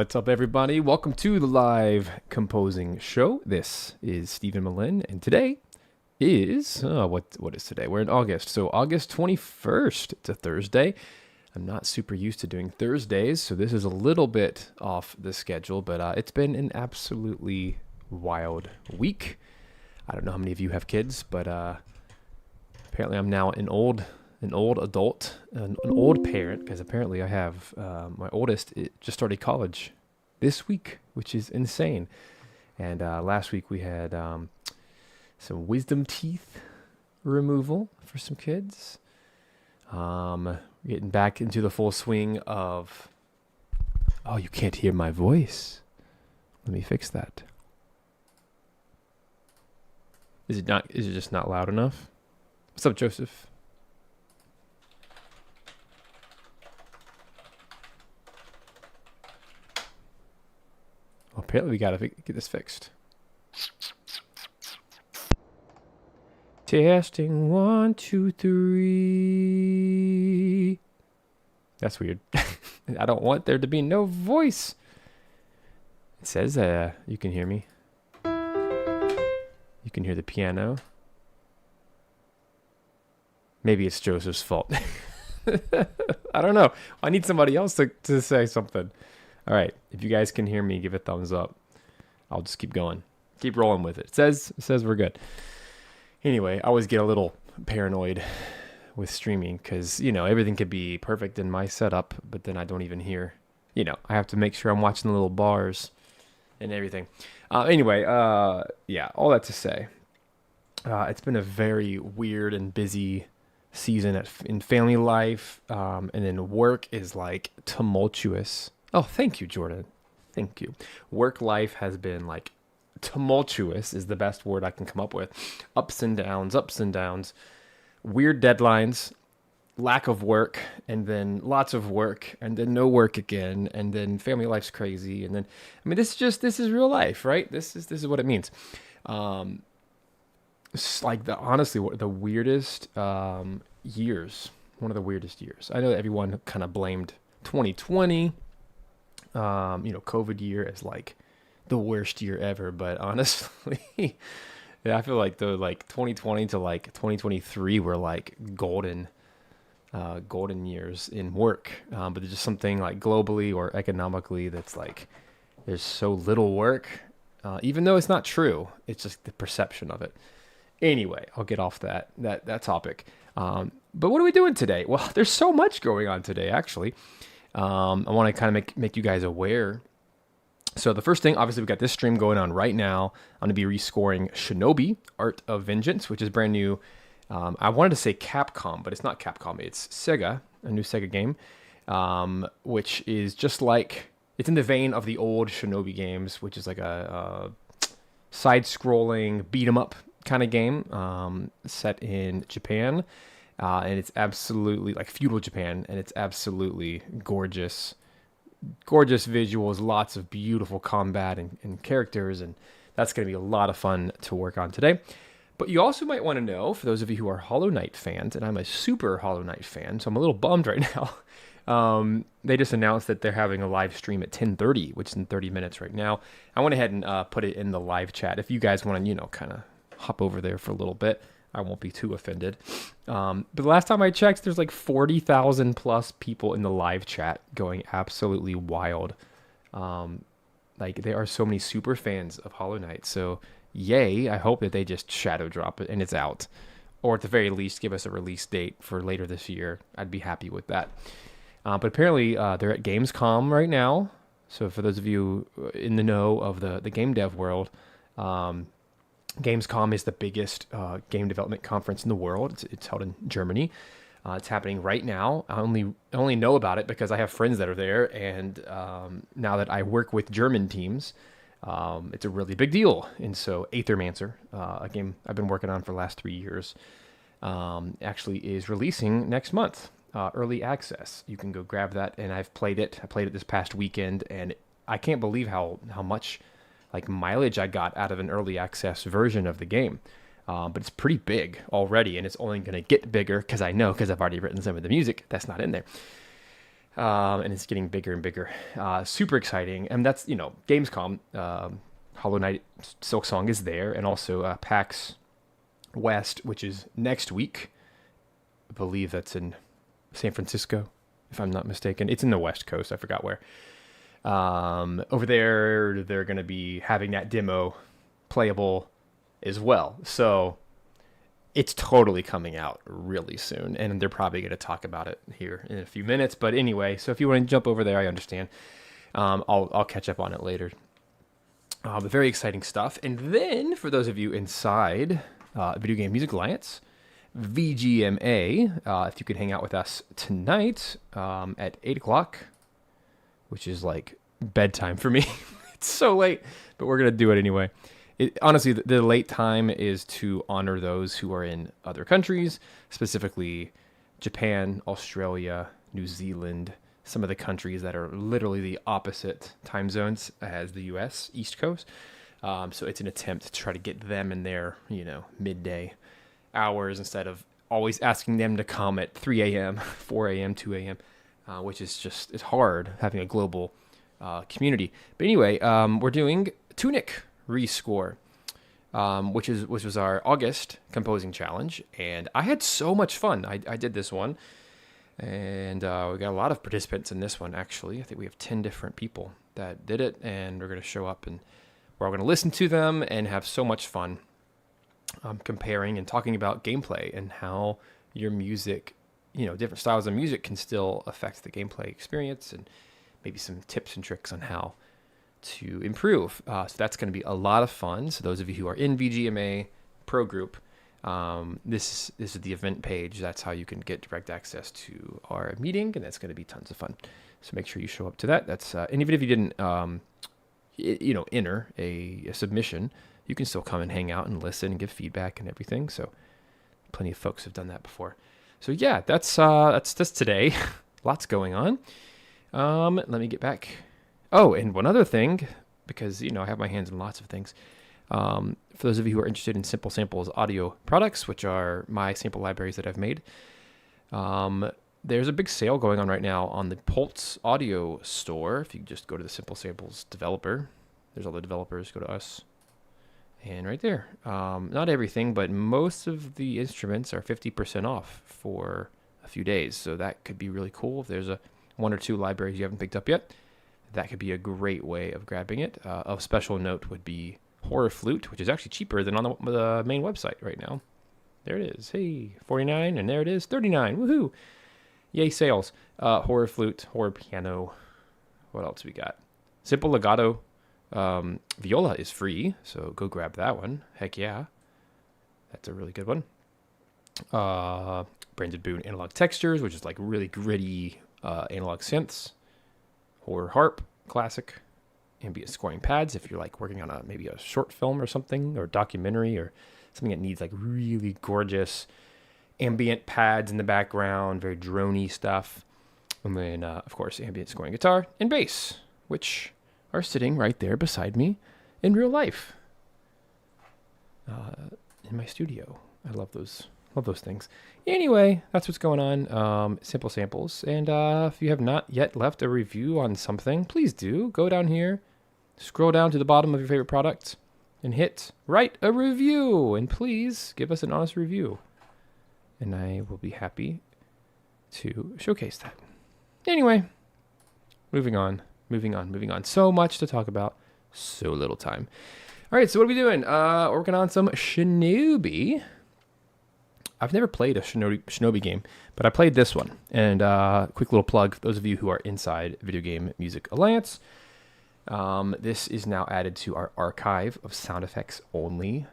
What's up, everybody? Welcome to the live composing show. This is Stephen Melin, and today is what is today? We're in August, so August 21st. It's a Thursday. I'm not super used to doing Thursdays, so this is a little bit off the schedule, but it's been an absolutely wild week. I don't know how many of you have kids, but apparently I'm now an old adult, an old parent, because apparently I have my oldest just started college this week, which is insane. And last week we had some wisdom teeth removal for some kids. Getting back into the full swing of, oh, you can't hear my voice. Let me fix that. Is it just not loud enough? What's up, Joseph? Well, apparently we gotta get this fixed. Testing 1, 2, 3. That's weird. I don't want there to be no voice. It says you can hear me. You can hear the piano. Maybe it's Joseph's fault. I don't know. I need somebody else to say something. All right. If you guys can hear me, give a thumbs up. I'll just keep going. Keep rolling with it. It says we're good. Anyway, I always get a little paranoid with streaming because, everything could be perfect in my setup, but then I don't even hear. I have to make sure I'm watching the little bars and everything. Anyway, all that to say, it's been a very weird and busy season in family life, and then work is like tumultuous. Oh, thank you, Jordan. Thank you. Work life has been like tumultuous is the best word I can come up with. Ups and downs, weird deadlines, lack of work, and then lots of work, and then no work again, and then family life's crazy, and then this is real life, right? This is what it means. It's like the weirdest years. One of the weirdest years. I know that everyone kind of blamed 2020. COVID year is like the worst year ever, but honestly, yeah, I feel like the 2020 to 2023 were like golden years in work. But there's just something like globally or economically that's like there's so little work, even though it's not true. It's just the perception of it. Anyway, I'll get off that topic. But what are we doing today? Well, there's so much going on today, actually. I want to kind of make you guys aware. So the first thing, obviously, we got this stream going on right now. I'm going to be rescoring Shinobi, Art of Vengeance, which is brand new. I wanted to say Capcom, but it's not Capcom. It's Sega, a new Sega game, which is just like, it's in the vein of the old Shinobi games, which is like a side-scrolling beat-em-up kind of game set in Japan. And it's absolutely like feudal Japan, and it's absolutely gorgeous visuals, lots of beautiful combat and characters, and that's going to be a lot of fun to work on today. But you also might want to know, for those of you who are Hollow Knight fans, and I'm a super Hollow Knight fan, so I'm a little bummed right now. They just announced that they're having a live stream at 10:30, which is in 30 minutes right now. I went ahead and put it in the live chat. If you guys want to, kind of hop over there for a little bit, I won't be too offended. But the last time I checked, there's like 40,000 plus people in the live chat going absolutely wild. Like there are so many super fans of Hollow Knight. So yay, I hope that they just shadow drop it and it's out. Or at the very least, give us a release date for later this year. I'd be happy with that. But apparently they're at Gamescom right now. So for those of you in the know of the game dev world, Gamescom is the biggest game development conference in the world. It's held in Germany. It's happening right now. I only know about it because I have friends that are there, and now that I work with German teams, it's a really big deal. And so Aethermancer, a game I've been working on for the last 3 years, actually is releasing next month, early access. You can go grab that, and I've played it. I played it this past weekend, and I can't believe how much like mileage I got out of an early access version of the game. But it's pretty big already, and it's only going to get bigger because I've already written some of the music that's not in there. And it's getting bigger and bigger. Super exciting. And that's, Gamescom, Hollow Knight Silksong is there, and also PAX West, which is next week. I believe that's in San Francisco, if I'm not mistaken. It's in the West Coast. I forgot where. Over there, they're going to be having that demo playable as well. So it's totally coming out really soon, and they're probably going to talk about it here in a few minutes. But anyway, so if you want to jump over there, I understand. I'll catch up on it later. But very exciting stuff. And then for those of you inside Video Game Music Alliance, VGMA, if you could hang out with us tonight at 8 o'clock, which is like bedtime for me. It's so late, but we're going to do it anyway. Honestly, the late time is to honor those who are in other countries, specifically Japan, Australia, New Zealand, some of the countries that are literally the opposite time zones as the U.S. East Coast. So it's an attempt to try to get them in their, midday hours instead of always asking them to come at 3 a.m., 4 a.m., 2 a.m., which is just, it's hard having a global community. But anyway, we're doing Tunic Rescore, which was our August composing challenge, and I had so much fun. I did this one, and we got a lot of participants in this one, actually. I think we have 10 different people that did it, and we're going to show up, and we're all going to listen to them and have so much fun comparing and talking about gameplay and how your music, different styles of music can still affect the gameplay experience, and maybe some tips and tricks on how to improve. So that's going to be a lot of fun. So those of you who are in VGMA Pro Group, this is the event page. That's how you can get direct access to our meeting, and that's going to be tons of fun. So make sure you show up to that. That's and even if you didn't, enter a submission, you can still come and hang out and listen and give feedback and everything. So plenty of folks have done that before. So yeah, that's today. Lots going on. Let me get back. Oh, and one other thing, because, I have my hands in lots of things. For those of you who are interested in Simple Samples audio products, which are my sample libraries that I've made, there's a big sale going on right now on the Pulse Audio store. If you just go to the Simple Samples developer, there's all the developers, go to us. And right there, not everything, but most of the instruments are 50% off for a few days. So that could be really cool. If there's one or two libraries you haven't picked up yet, that could be a great way of grabbing it. Of special note would be Horror Flute, which is actually cheaper than on the main website right now. There it is. Hey, 49, and there it is, 39. Woohoo! Yay, sales. Horror Flute, Horror Piano. What else we got? Simple Legato Viola is free, so go grab that one. Heck yeah. That's a really good one. Branded Boone Analog Textures, which is like really gritty analog synths. Horror Harp, classic. Ambient scoring pads, if you're like working on maybe a short film or something, or documentary, or something that needs like really gorgeous ambient pads in the background, very droney stuff. And then, of course, ambient scoring guitar and bass, which are sitting right there beside me in real life in my studio. I love those things. Anyway, that's what's going on. Simple Samples. And if you have not yet left a review on something, please do. Go down here, scroll down to the bottom of your favorite product, and hit write a review. And please give us an honest review. And I will be happy to showcase that. Anyway, moving on. So much to talk about, so little time. All right, so what are we doing? Working on some Shinobi. I've never played a Shinobi game, but I played this one. And quick little plug for those of you who are inside Video Game Music Alliance. This is now added to our archive of sound effects only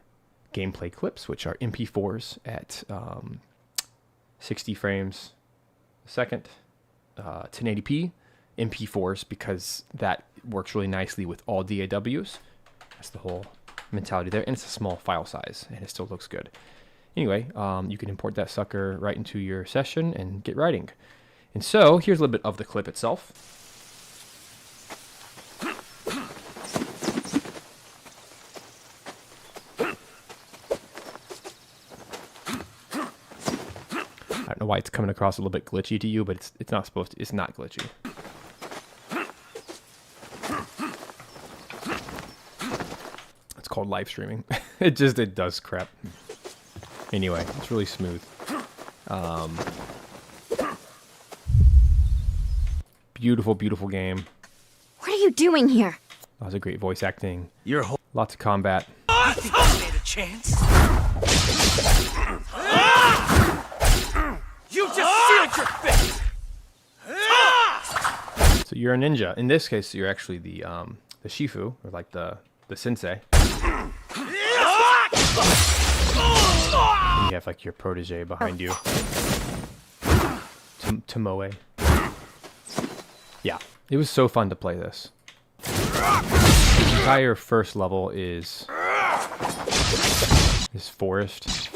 gameplay clips, which are MP4s at 60 frames a second, 1080p MP4s, because that works really nicely with all DAWs. That's the whole mentality there. And it's a small file size, and it still looks good. Anyway, you can import that sucker right into your session and get writing. And so here's a little bit of the clip itself. know why it's coming across a little bit glitchy to you, but it's not supposed to. It's not glitchy. It's called live streaming. it does crap. Anyway, it's really smooth. Beautiful, beautiful game. What are you doing here? That was a great voice acting. You're Lots of combat. I think I made a chance. You just sealed your fate. So you're a ninja. In this case, you're actually the shifu, or like the sensei. And you have like your protege behind you. Tomoe. Yeah, it was so fun to play this. The entire first level is forest.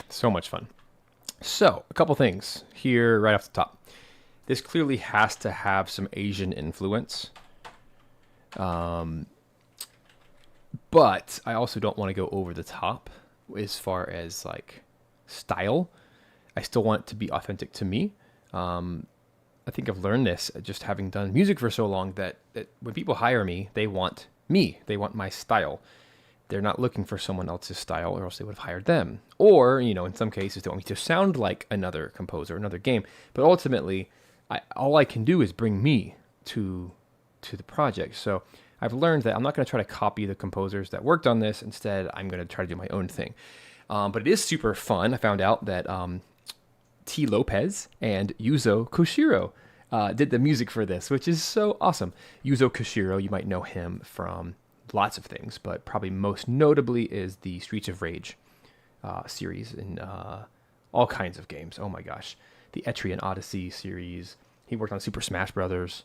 So much fun. So, a couple things here right off the top. This clearly has to have some Asian influence. But I also don't want to go over the top as far as like style. I still want it to be authentic to me. I think I've learned this just having done music for so long that when people hire me, they want me. They want my style. They're not looking for someone else's style, or else they would have hired them. Or, you know, in some cases, they want me to sound like another composer, another game. But ultimately, all I can do is bring me to the project. So I've learned that I'm not going to try to copy the composers that worked on this. Instead, I'm going to try to do my own thing. But it is super fun. I found out that Tee Lopes and Yuzo Koshiro did the music for this, which is so awesome. Yuzo Koshiro, you might know him from lots of things, but probably most notably is the Streets of Rage series and all kinds of games. Oh my gosh. The Etrian Odyssey series. He worked on Super Smash Brothers,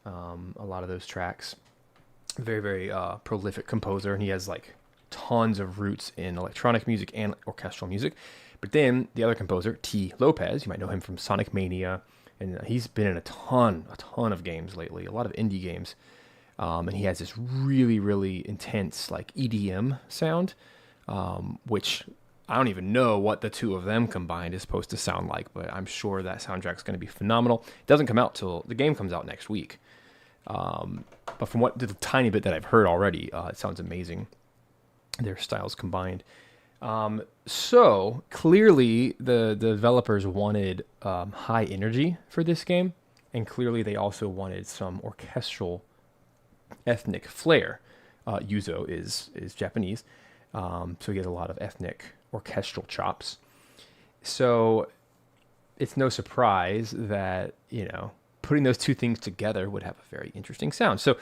a lot of those tracks. Very, very prolific composer, and he has like tons of roots in electronic music and orchestral music. But then the other composer, Tee Lopes, you might know him from Sonic Mania, and he's been in a ton of games lately, a lot of indie games. And he has this really, really intense like EDM sound, which I don't even know what the two of them combined is supposed to sound like, but I'm sure that soundtrack's going to be phenomenal. It doesn't come out till the game comes out next week. But from the tiny bit that I've heard already, it sounds amazing. Their styles combined. So clearly the developers wanted high energy for this game, and clearly they also wanted some orchestral ethnic flair. Yuzo is Japanese, so he has a lot of ethnic orchestral chops. So it's no surprise that, you know, putting those two things together would have a very interesting sound. So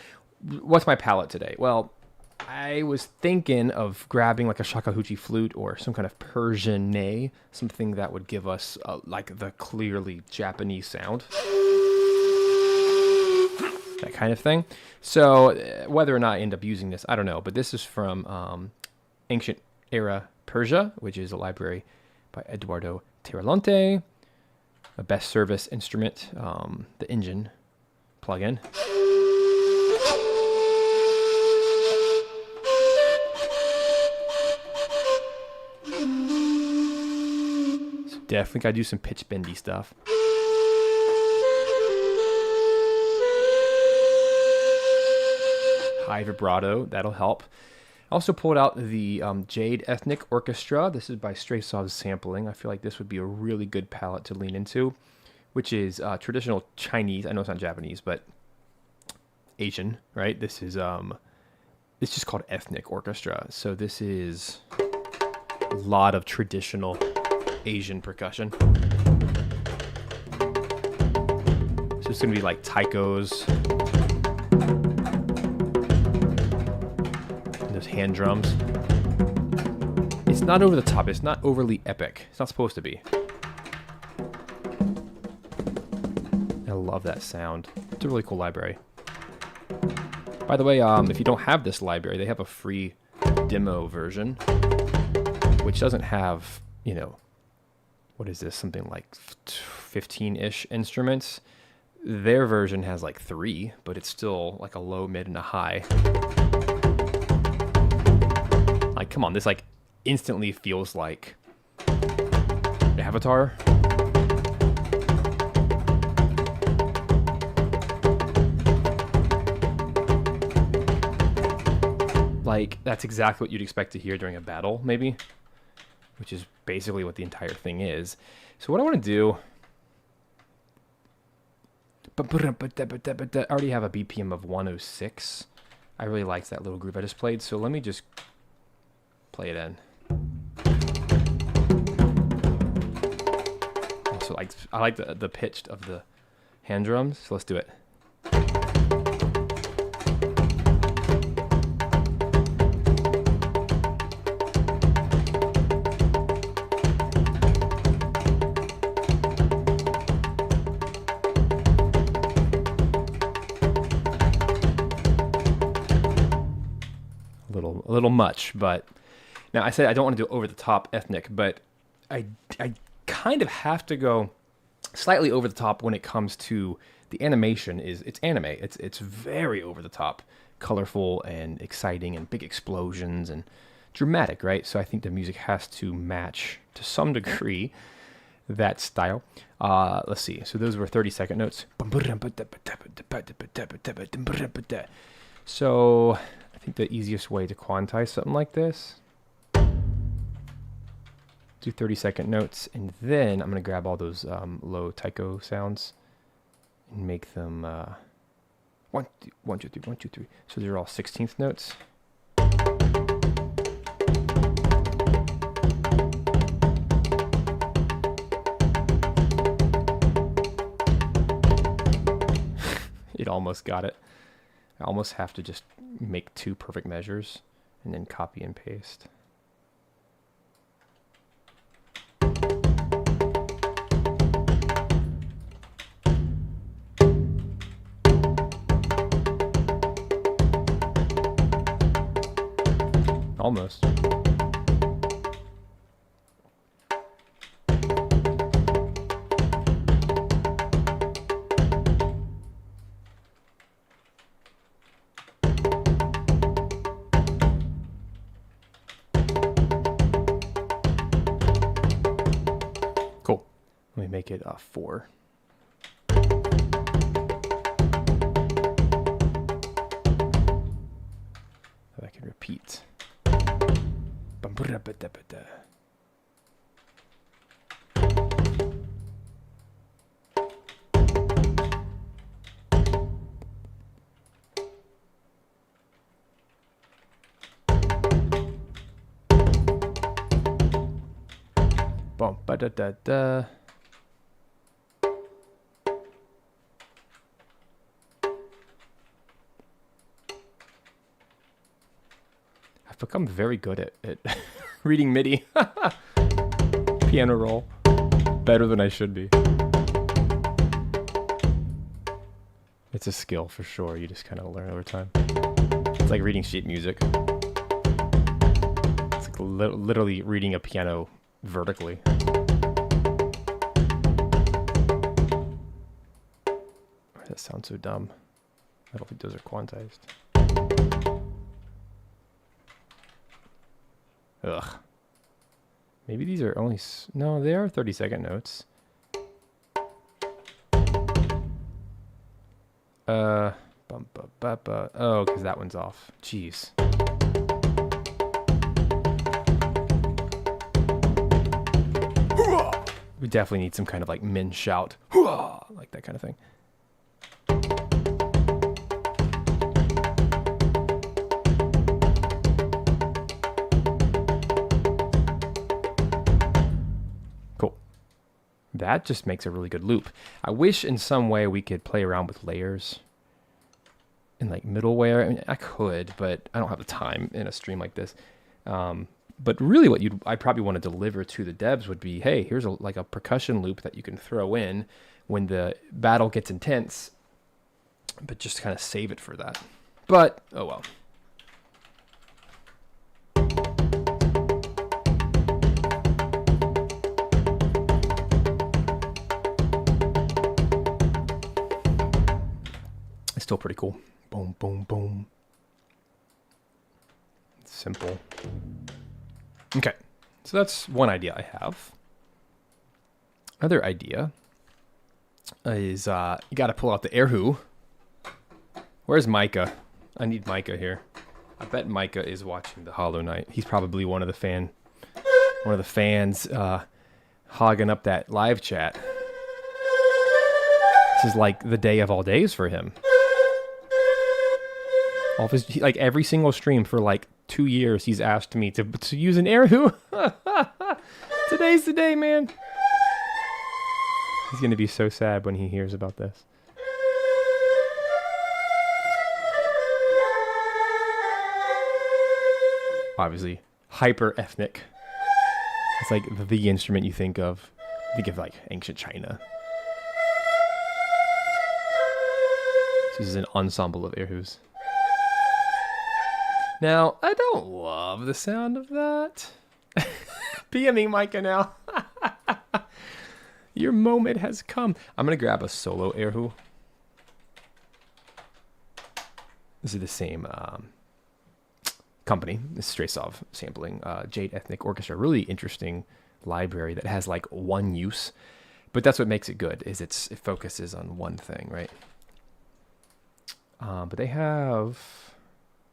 what's my palette today? Well, I was thinking of grabbing like a shakuhachi flute or some kind of Persian ney, something that would give us like the clearly Japanese sound. That kind of thing. So whether or not I end up using this, I don't know. But this is from Ancient Era Persia, which is a library by Eduardo Tiralonte. A best service instrument, the engine plugin. So definitely gotta do some pitch bendy stuff. High vibrato, that'll help. I also pulled out the Jade Ethnic Orchestra. This is by Straysaw's Sampling. I feel like this would be a really good palette to lean into, which is traditional Chinese. I know it's not Japanese, but Asian, right? This is it's just called Ethnic Orchestra. So this is a lot of traditional Asian percussion. So it's gonna be like taikos. Hand drums. It's not over the top. It's not overly epic. It's not supposed to be. I love that sound. It's a really cool library. By the way, if you don't have this library, they have a free demo version, which doesn't have, you know, what is this? Something like 15-ish instruments. Their version has like 3, but it's still like a low, mid, and a high. Like, come on, this like instantly feels like Avatar. Like, that's exactly what you'd expect to hear during a battle, maybe, which is basically what the entire thing is. So what I want to do, I already have a BPM of 106. I really liked that little groove I just played, so let me just play it in. Also, I like the pitch of the hand drums, so let's do it. A little much, but now I said I don't want to do over the top ethnic, but I kind of have to go slightly over the top when it comes to the animation. It's anime. It's very over the top, colorful and exciting and big explosions and dramatic, right? So I think the music has to match to some degree that style. Let's see. So those were 30-second notes. So I think the easiest way to quantize something like this, do 30-second notes, and then I'm going to grab all those low taiko sounds and make them 1, 2, 1, 2, 3, 1, 2, 3. So they're all 16th notes. It almost got it. I almost have to just make 2 perfect measures and then copy and paste. Almost. Cool. Let me make it 4. I can repeat. Bum ba da da da. I've become very good at reading MIDI. Piano roll. Better than I should be. It's a skill for sure. You just kind of learn over time. It's like reading sheet music. It's like literally reading a piano vertically. That sounds so dumb. I don't think those are quantized. Ugh. Maybe these are only... No, they are 30-second notes. Oh, because that one's off. Jeez. We definitely need some kind of like min shout. Like that kind of thing. That just makes a really good loop. I wish in some way we could play around with layers and like middleware. I mean, I could, but I don't have the time in a stream like this. But really what I probably want to deliver to the devs would be, hey, here's like a percussion loop that you can throw in when the battle gets intense, but just kind of save it for that. But, oh well. Still pretty cool. Boom, boom, boom. simple. Okay, so that's one idea I have. Other idea is you got to pull out the erhu. Where's Micah? I need Micah here. I bet Micah is watching the Hollow Knight. He's probably one of the fans hogging up that live chat. This is like the day of all days for him. All of his, like every single stream for like 2 years, he's asked me to use an erhu. Today's the day, man. He's gonna be so sad when he hears about this. Obviously, hyper ethnic. It's like the instrument you think of. Think of like ancient China. This is an ensemble of erhus. Now, I don't love the sound of that. PMing Micah now. Your moment has come. I'm going to grab a solo erhu. This is the same company. This is Straysov sampling. Jade Ethnic Orchestra. Really interesting library that has like one use. But that's what makes it good, is it focuses on one thing, right? But they have...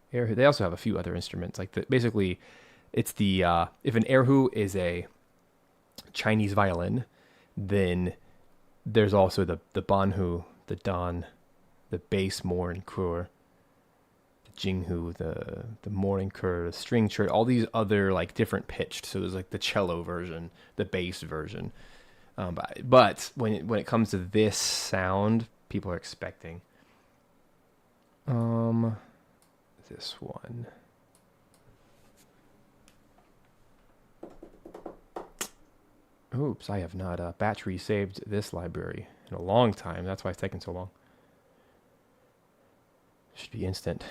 They also have a few other instruments. Like basically, it's the... if an erhu is a Chinese violin, then there's also the banhu, the dan, the bass morn kur, the jinghu, the morning kur, the string chord, all these other like different pitched. So there's like the cello version, the bass version. But when it comes to this sound, people are expecting this one. Oops, I have not battery saved this library in a long time. That's why it's taking so long. Should be instant.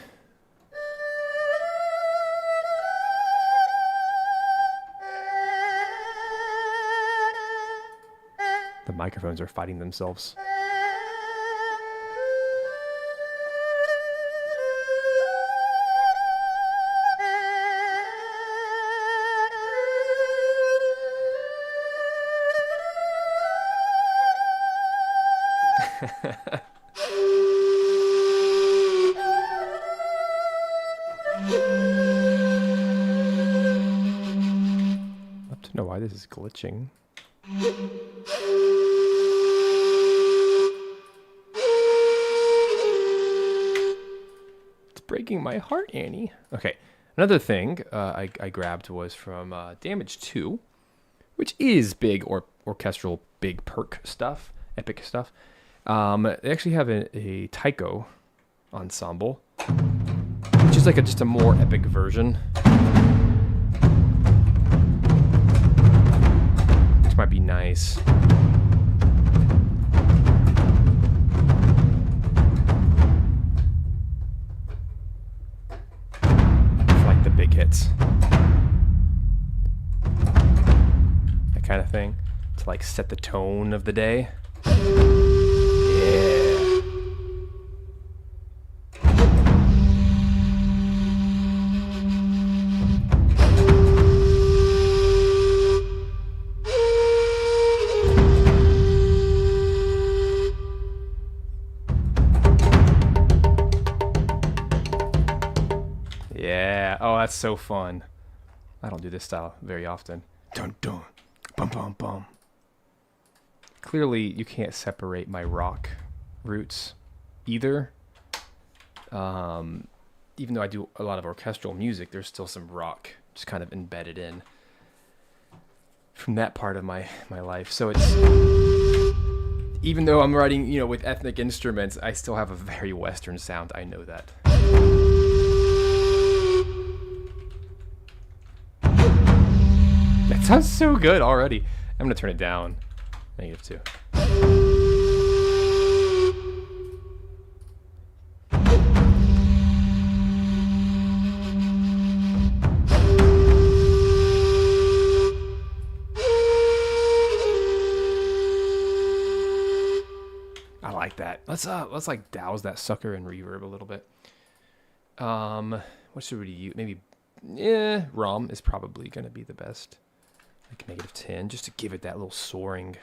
The microphones are fighting themselves. Love to know why this is glitching. It's breaking my heart, Annie. Okay, another thing I grabbed was from Damage 2, which is big orchestral, big perk stuff, epic stuff. They actually have a taiko ensemble, which is like just a more epic version, which might be nice. Like the big hits, that kind of thing, to like set the tone of the day. That's so fun. I don't do this style very often. Dun dun, bum bum bum. Clearly, you can't separate my rock roots either. Even though I do a lot of orchestral music, there's still some rock just kind of embedded in from that part of my life. So it's, even though I'm writing, with ethnic instruments, I still have a very Western sound. I know that. That sounds so good already. I'm gonna turn it down. -2. I like that. Let's like douse that sucker in reverb a little bit. What should we use? Maybe ROM is probably going to be the best. Like -10, just to give it that little soaring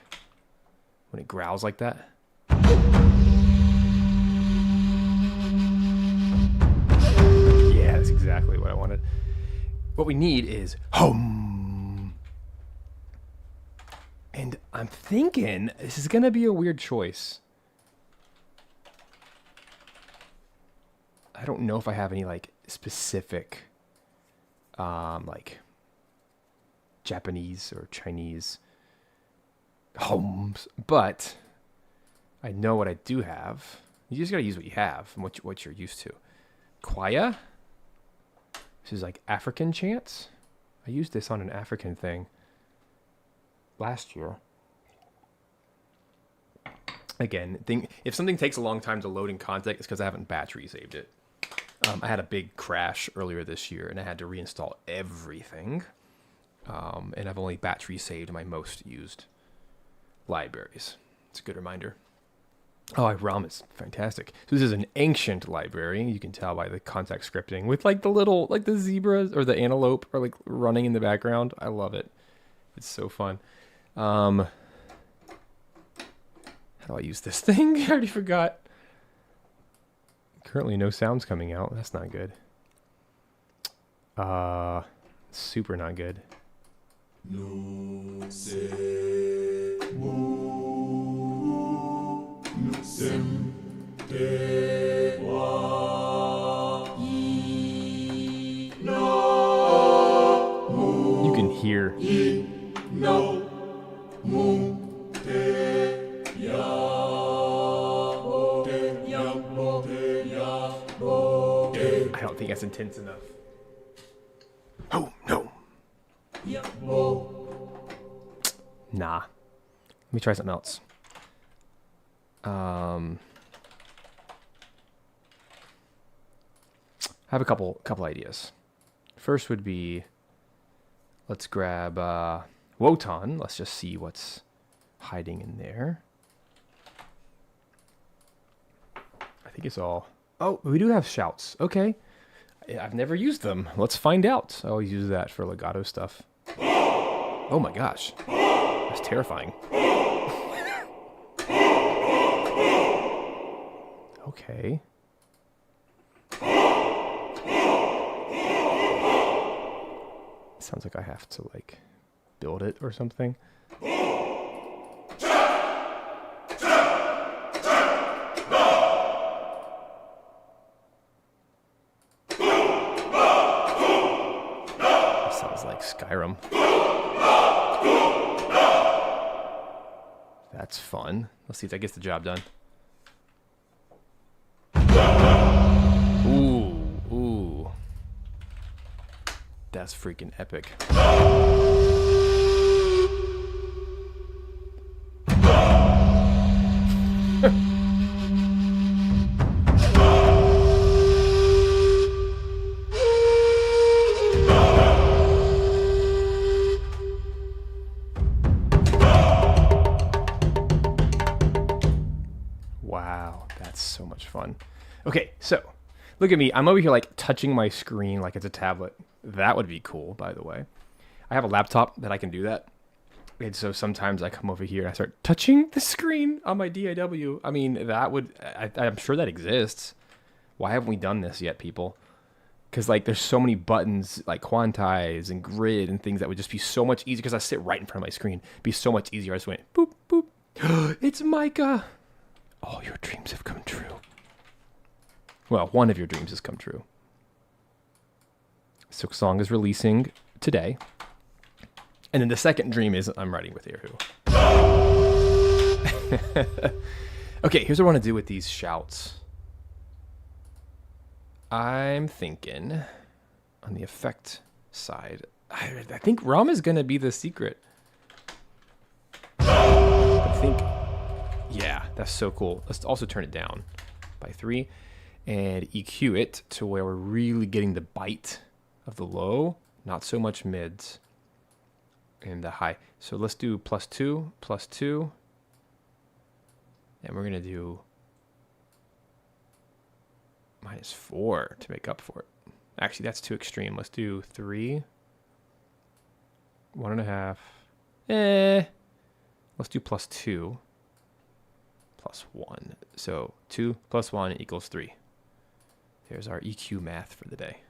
when it growls like that. Yeah, that's exactly what I wanted. What we need is home. And I'm thinking this is going to be a weird choice. I don't know if I have any like specific like Japanese or Chinese homes, but I know what I do have. You just gotta use what you have and what you're used to. Kwaya. This is like African chants. I used this on an African thing last year. Again, if something takes a long time to load in context, it's because I haven't battery saved it. I had a big crash earlier this year, and I had to reinstall everything. And I've only battery saved my most used libraries. It's a good reminder. Oh, ROM is fantastic. So this is an ancient library. You can tell by the context scripting with like the little, like the zebras or the antelope are like running in the background. I love it. It's so fun. How do I use this thing? I already forgot. Currently no sounds coming out. That's not good. Super not good. No se mu sem te wa I no mu. You can hear. I no mu te ya te ya te ya te. I don't think that's intense enough. Oh no. Nah. Let me try something else. I have a couple ideas. First would be, let's grab Wotan. Let's just see what's hiding in there. I think it's all... Oh, we do have shouts. Okay. I've never used them. Let's find out. I always use that for legato stuff. Oh my gosh. That's terrifying. Okay. Sounds like I have to like build it or something. Sounds like Skyrim. That's fun. Let's see if that gets the job done. Ooh. That's freaking epic. Wow, that's so much fun. Okay, so look at me. I'm over here like touching my screen like it's a tablet. That would be cool, by the way. I have a laptop that I can do that. And so sometimes I come over here and I start touching the screen on my DAW. I mean, that would... I'm sure that exists. Why haven't we done this yet, people? Because like there's so many buttons like quantize and grid and things that would just be so much easier because I sit right in front of my screen. It'd be so much easier. I just went boop, boop. It's Micah. All your dreams have come true. Well, one of your dreams has come true. Silk Song is releasing today. And then the second dream is I'm writing with Erhu. Okay, here's what I want to do with these shouts. I'm thinking on the effect side, I think ROM is going to be the secret. I think, yeah, that's so cool. Let's also turn it down by 3 and EQ it to where we're really getting the bite of the low, not so much mids and the high. So let's do +2, +2, and we're going to do -4 to make up for it. Actually, that's too extreme. Let's do 3. 1.5. Let's do +2. +1. So 2 + 1 = 3. There's our EQ math for the day.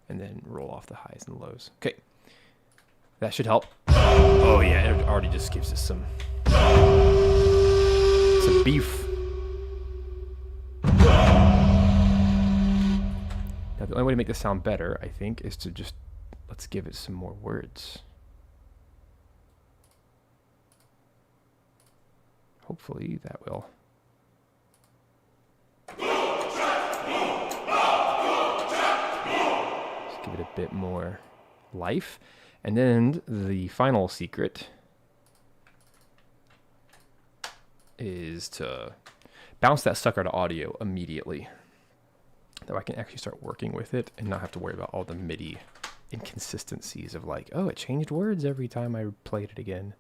And then roll off the highs and lows. Okay. That should help. Oh yeah, it already just gives us some beef. Now the only way to make this sound better, I think, is to just, let's give it some more words. Hopefully that will. Just give it a bit more life. And then the final secret is to bounce that sucker to audio immediately. That I can actually start working with it and not have to worry about all the MIDI inconsistencies of like, oh, it changed words every time I played it again.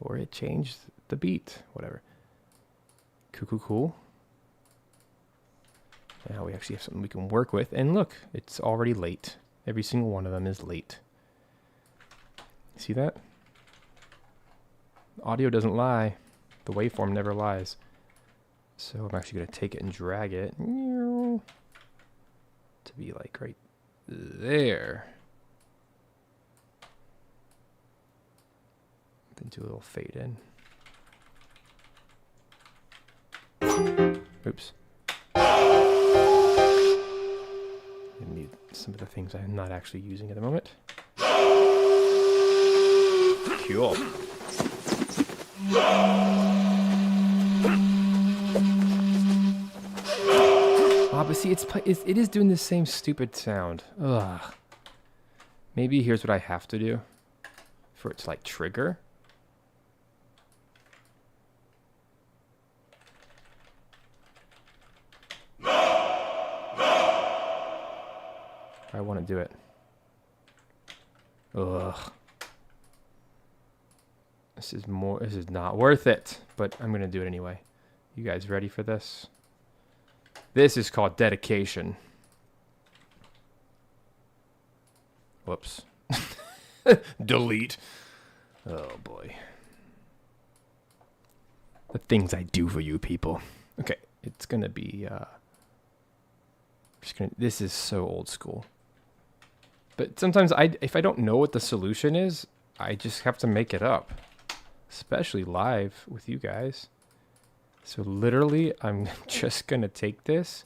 Or it changed the beat, whatever. Cool. Now we actually have something we can work with. And look, it's already late. Every single one of them is late. See that? Audio doesn't lie. The waveform never lies. So I'm actually going to take it and drag it to be like right there. Then do a little fade in. Oops. I need some of the things I'm not actually using at the moment. Cool. Ah, but see, it is doing the same stupid sound. Ugh. Maybe here's what I have to do for it to like trigger. I want to do it. Ugh. This is not worth it, but I'm going to do it anyway. You guys ready for this? This is called dedication. Whoops. Delete. Oh boy. The things I do for you people. Okay, it's going to be this is so old school. But sometimes if I don't know what the solution is, I just have to make it up. Especially live with you guys. So literally, I'm just going to take this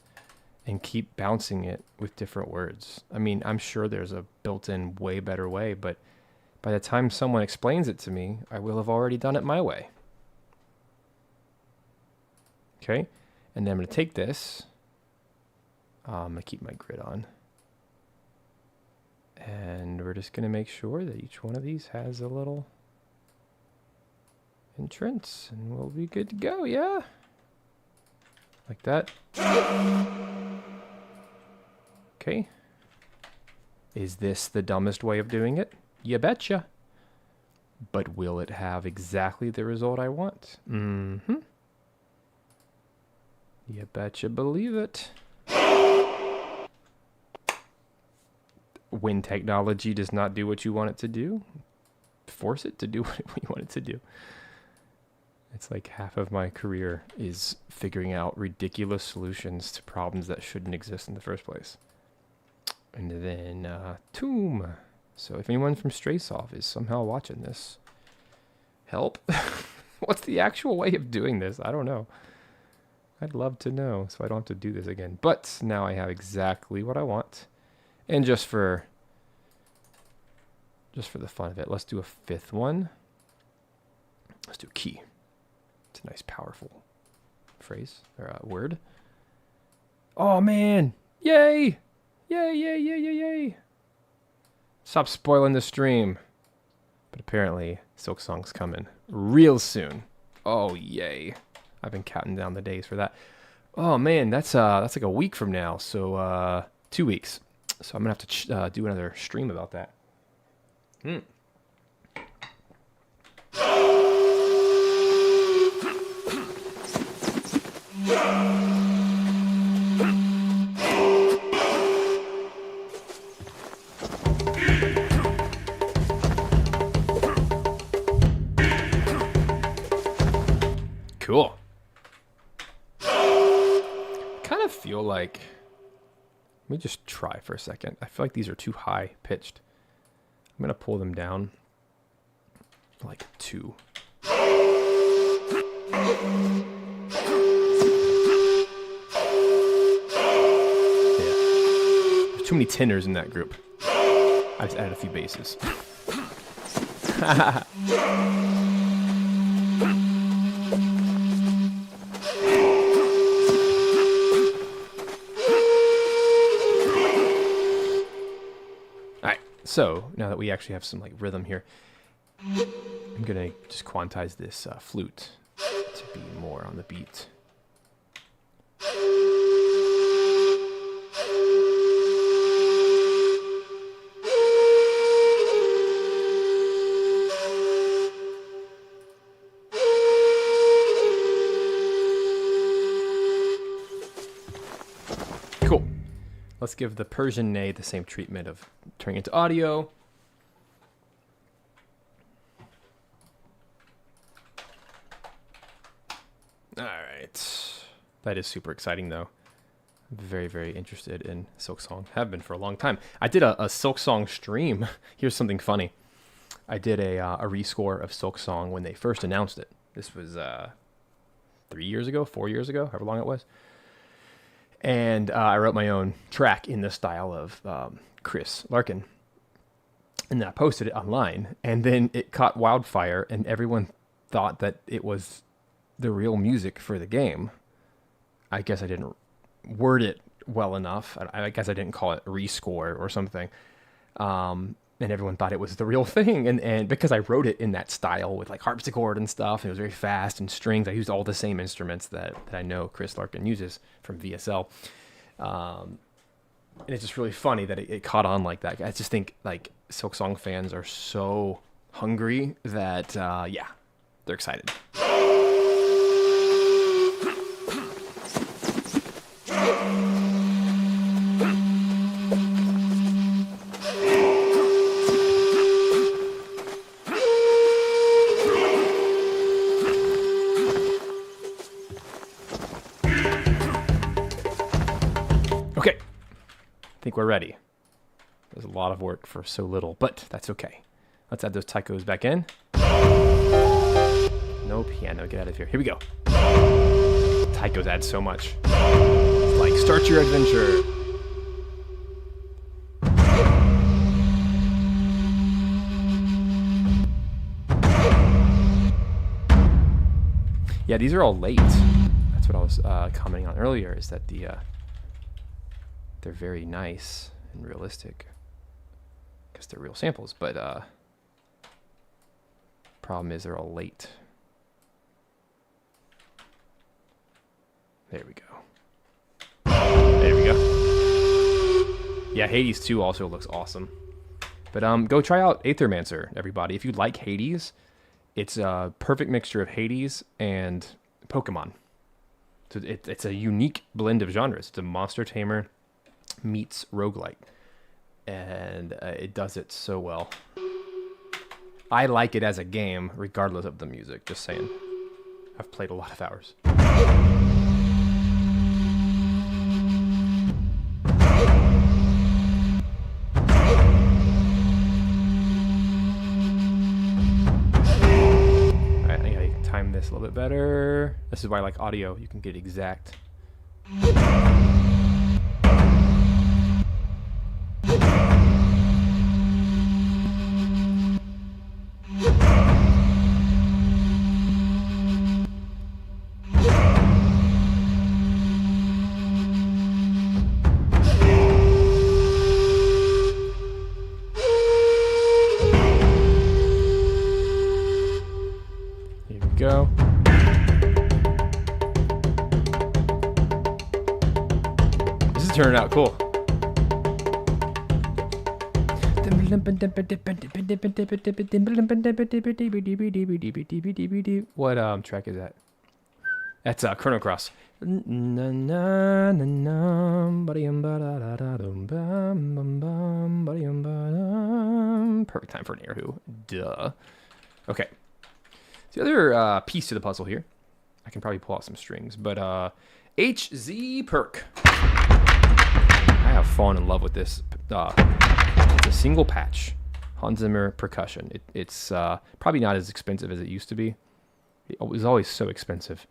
and keep bouncing it with different words. I mean, I'm sure there's a built-in way better way, but by the time someone explains it to me, I will have already done it my way. Okay? And then I'm going to take this. I'm going to keep my grid on. And we're just going to make sure that each one of these has a little entrance, and we'll be good to go, yeah? Like that. Okay. Is this the dumbest way of doing it? You betcha. But will it have exactly the result I want? Mm-hmm. You betcha believe it. When technology does not do what you want it to do, force it to do what you want it to do. It's like half of my career is figuring out ridiculous solutions to problems that shouldn't exist in the first place. And then Tomb. So if anyone from Straysoft is somehow watching this, help. What's the actual way of doing this? I don't know. I'd love to know so I don't have to do this again. But now I have exactly what I want. And just for the fun of it, let's do a fifth one. Let's do key. It's a nice, powerful phrase or word. Oh man! Yay! Yay! Stop spoiling the stream. But apparently, Silk Song's coming real soon. Oh yay! I've been counting down the days for that. Oh man, that's like a week from now. So 2 weeks. So I'm gonna have to do another stream about that. feel like... Let me just try for a second. I feel like these are too high pitched. I'm going to pull them down like 2. Too many tenors in that group. I just added a few basses. Alright, so now that we actually have some like rhythm here, I'm gonna just quantize this flute to be more on the beat. Cool. Let's give the Persian ney the same treatment of turning into audio. All right. That is super exciting, though. I'm very, very interested in Silksong. Have been for a long time. I did a Silksong stream. Here's something funny. I did a rescore of Silksong when they first announced it. This was 3 years ago, 4 years ago, however long it was. And I wrote my own track in the style of Chris Larkin. And then I posted it online. And then it caught wildfire, and everyone thought that it was the real music for the game. I guess I didn't word it well enough. I guess I didn't call it rescore or something. And everyone thought it was the real thing. And because I wrote it in that style with like harpsichord and stuff, and it was very fast and strings, I used all the same instruments that I know Chris Larkin uses from VSL. And it's just really funny that it caught on like that. I just think like Silksong fans are so hungry that, yeah, they're excited. Okay, I think we're ready. There's a lot of work for so little, but that's okay. Let's add those taikos back in. No piano, get out of here. Here we go. Taikos add so much. It's like, start your adventure. Yeah, these are all late. That's what I was commenting on earlier, is that they're very nice and realistic because they're real samples, but problem is they're all late. There we go. There we go. Yeah, Hades 2 also looks awesome. But go try out Aethermancer, everybody. If you like Hades, it's a perfect mixture of Hades and Pokemon. So it's a unique blend of genres. It's a monster tamer meets roguelike, and it does it so well. I like it as a game regardless of the music, just saying. I've played a lot of hours. Alright, I gotta time this a little bit better. This is why I like audio. You can get exact. Go. This is turning out cool. What track is that? That's Chrono Cross. Perfect time for an air who. Duh. Okay. The other piece to the puzzle here I can probably pull out some strings, but HZ Perk. I have fallen in love with this. It's a single patch, Hans Zimmer percussion. It's probably not as expensive as it used to be. It was always so expensive.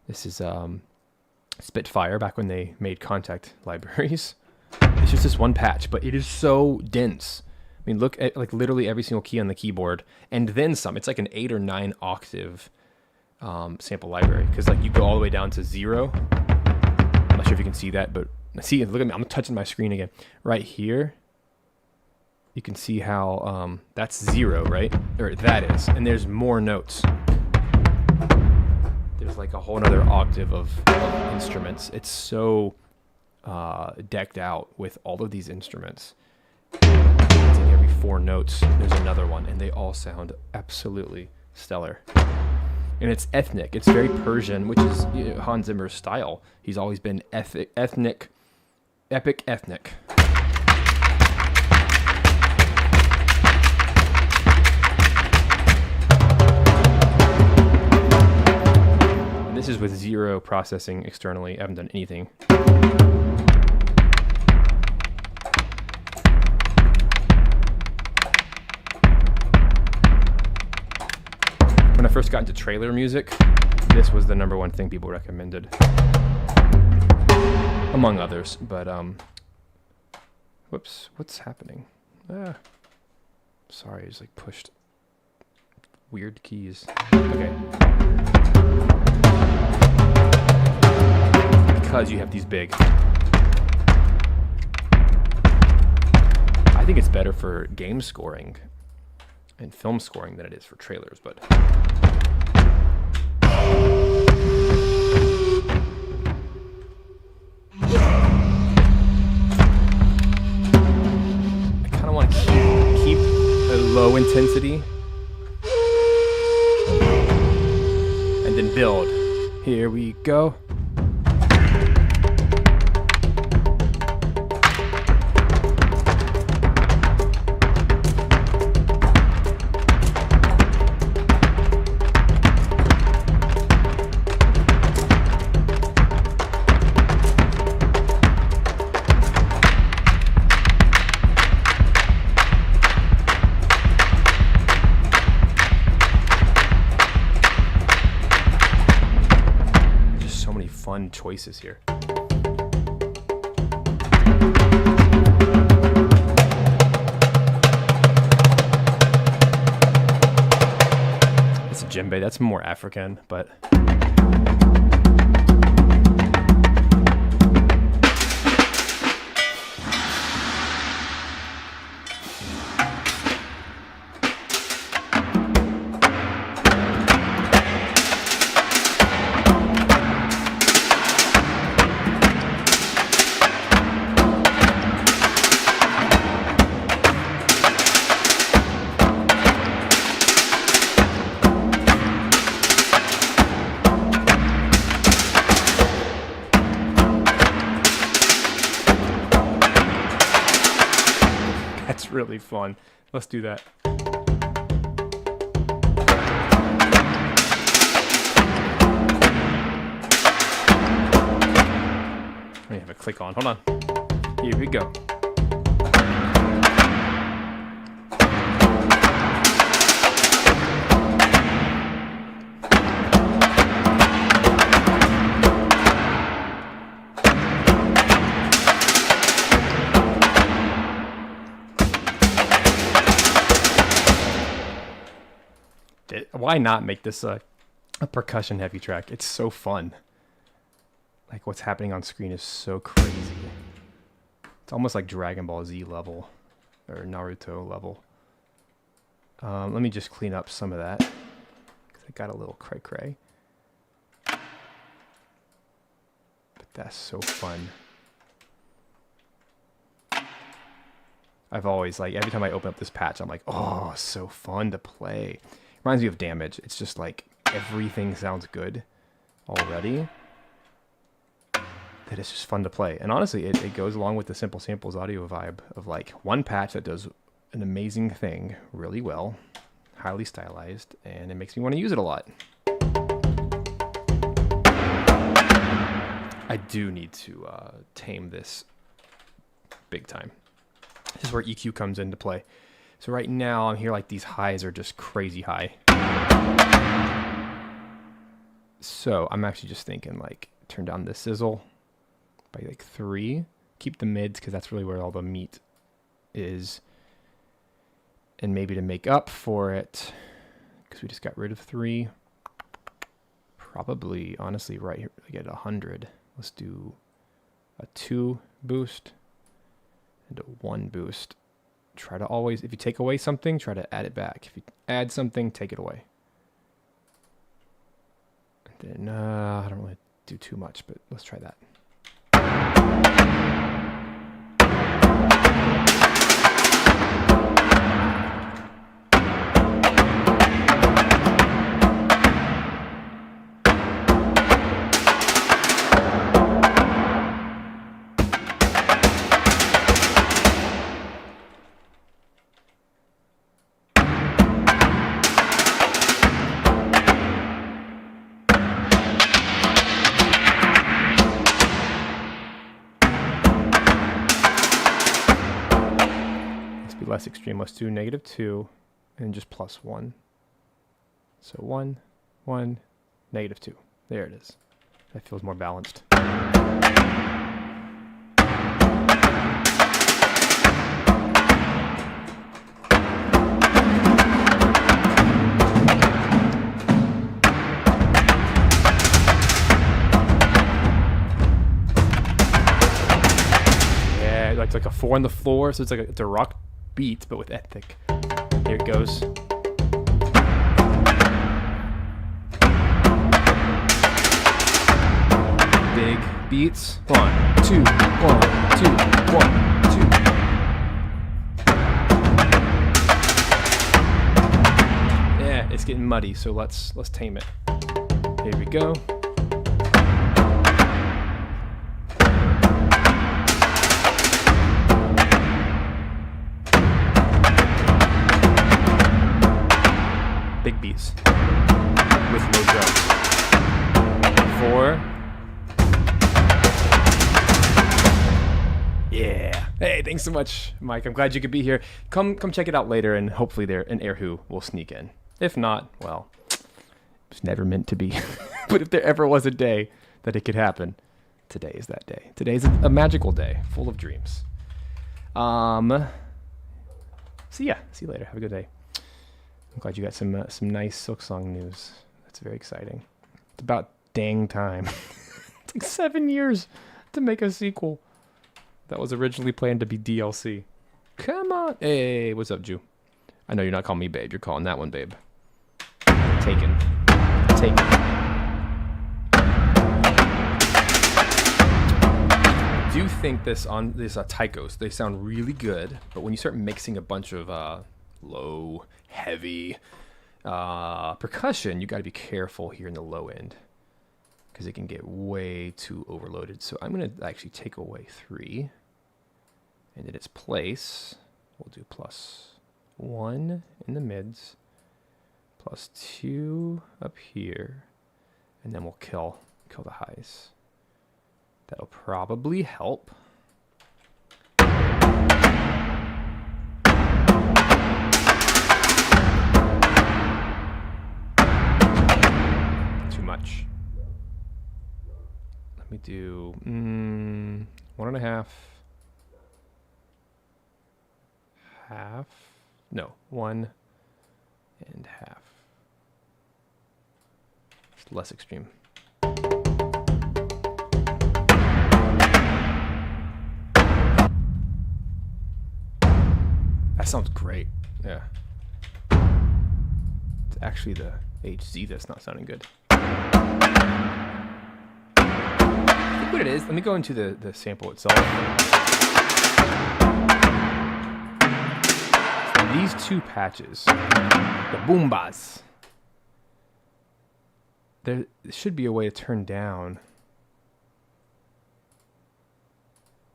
This is Spitfire, back when they made Contact libraries. It's just this one patch, but it is so dense. I mean, look at like literally every single key on the keyboard, and then some. It's like an 8 or 9 octave sample library, because like you go all the way down to 0. I'm not sure if you can see that, but see, look at me. I'm touching my screen again. Right here, you can see how that's 0, right? Or that is, and there's more notes. There's like a whole other octave of instruments. It's so decked out with all of these instruments. It's like every 4 notes, there's another one, and they all sound absolutely stellar. And it's ethnic. It's very Persian, which is Hans Zimmer's style. He's always been epic ethnic. And this is with 0 processing externally. I haven't done anything. When I first got into trailer music, this was the #1 thing people recommended, among others. But whoops, what's happening? Sorry, I just like pushed weird keys. Okay, because you have these big. I think it's better for game scoring and film scoring than it is for trailers, but I kind of want to keep a low intensity and then build. Here we go. Fun choices here. It's a djembe. That's more African, but that's really fun. Let's do that. Let me have a click on. Hold on. Here we go. Why not make this a percussion heavy track? It's so fun. Like, what's happening on screen is so crazy. It's almost like Dragon Ball Z level or Naruto level. Let me just clean up some of that, because I got a little cray-cray. But that's so fun. I've always, like, every time I open up this patch, I'm like, oh, so fun to play. Reminds me of Damage. It's just like everything sounds good already, that it's just fun to play. And honestly, it goes along with the Simple Samples audio vibe of like one patch that does an amazing thing really well, highly stylized, and it makes me want to use it a lot. I do need to tame this big time. This is where EQ comes into play. So right now I'm here like these highs are just crazy high. So I'm actually just thinking like turn down the sizzle by like 3. Keep the mids because that's really where all the meat is. And maybe to make up for it, because we just got rid of 3, probably honestly right here we get 100. Let's do a 2 boost and a 1 boost. Try to always, if you take away something, try to add it back. If you add something, take it away. And then I don't really do too much, but let's try that. Less extreme. Let's do -2 and just +1. So 1, 1, -2. There it is. That feels more balanced. Yeah, it's like a 4 on the floor, so it's like it's a rock beat, but with ethic. Here it goes. Big beats. 1, 2, 1, 2, 1, 2. Yeah, it's getting muddy, so let's tame it. Here we go. Big beats with low drums. 4. Yeah. Hey, thanks so much, Mike. I'm glad you could be here. Come check it out later, and hopefully there an Erhu will sneak in. If not, well, it's never meant to be. But if there ever was a day that it could happen, today is that day. Today is a magical day, full of dreams. See ya. See you later. Have a good day. I'm glad you got some nice Silksong news. That's very exciting. It's about dang time. It's like 7 years to make a sequel that was originally planned to be DLC. Come on. Hey, what's up, Jew? I know you're not calling me babe. You're calling that one babe. Taken. Taken. I do think this taikos, they sound really good, but when you start mixing a bunch of low, heavy percussion, you got to be careful here in the low end because it can get way too overloaded. So I'm going to actually take away 3, and in its place we'll do +1 in the mids, +2 up here, and then we'll kill the highs. That'll probably help. Too much. Let me do 1.5. Half. No, 1.5. It's less extreme. That sounds great. Yeah. It's actually the HZ that's not sounding good. I think what it is, let me go into the sample itself. These 2 patches, the boombas, there should be a way to turn down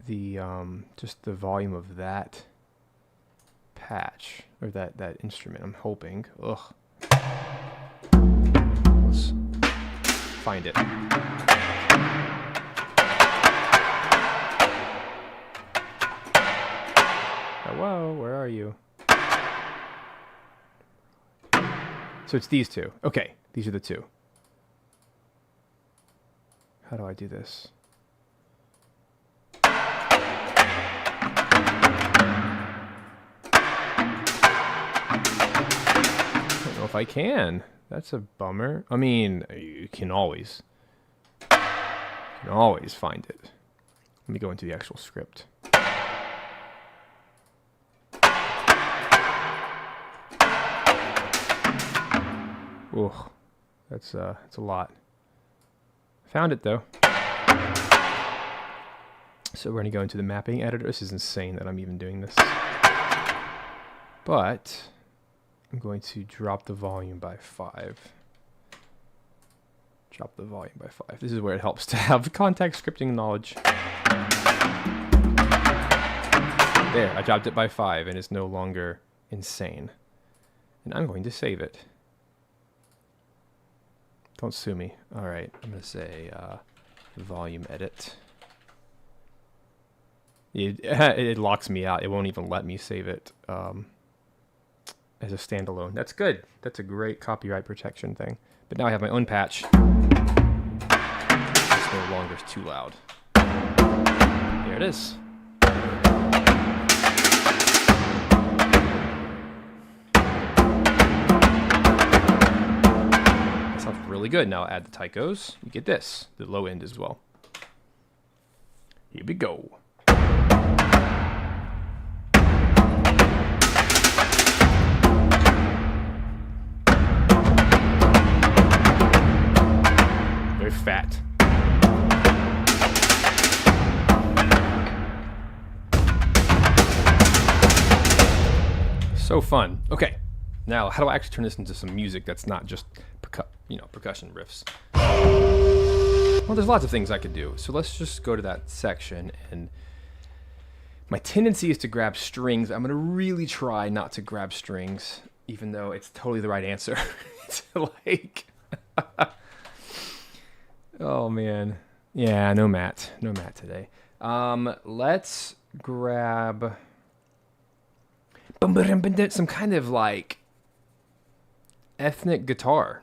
the just the volume of that patch or that instrument. I'm hoping. Ugh. Let's find it. So it's these two. Okay, these are the two. How do I do this? I don't know if I can. That's a bummer. I mean, you can always find it. Let me go into the actual script. Oh, that's a lot. Found it though. So we're gonna go into the mapping editor. This is insane that I'm even doing this. But I'm going to drop the volume by 5. Drop the volume by 5. This is where it helps to have context scripting knowledge. There, I dropped it by 5 and it's no longer insane. And I'm going to save it. Don't sue me. All right, I'm going to say volume edit. It locks me out. It won't even let me save it as a standalone. That's good. That's a great copyright protection thing. But now I have my own patch. It's no longer too loud. There it is. That sounds really good. Now add the taikos. You get this, the low end as well. Here we go. Very fat. So fun. Okay, now how do I actually turn this into some music that's not just percussion riffs? Well, there's lots of things I could do. So let's just go to that section, and my tendency is to grab strings. I'm gonna really try not to grab strings, even though it's totally the right answer. It's like, oh man, yeah, no Matt today. Let's grab some kind of like ethnic guitar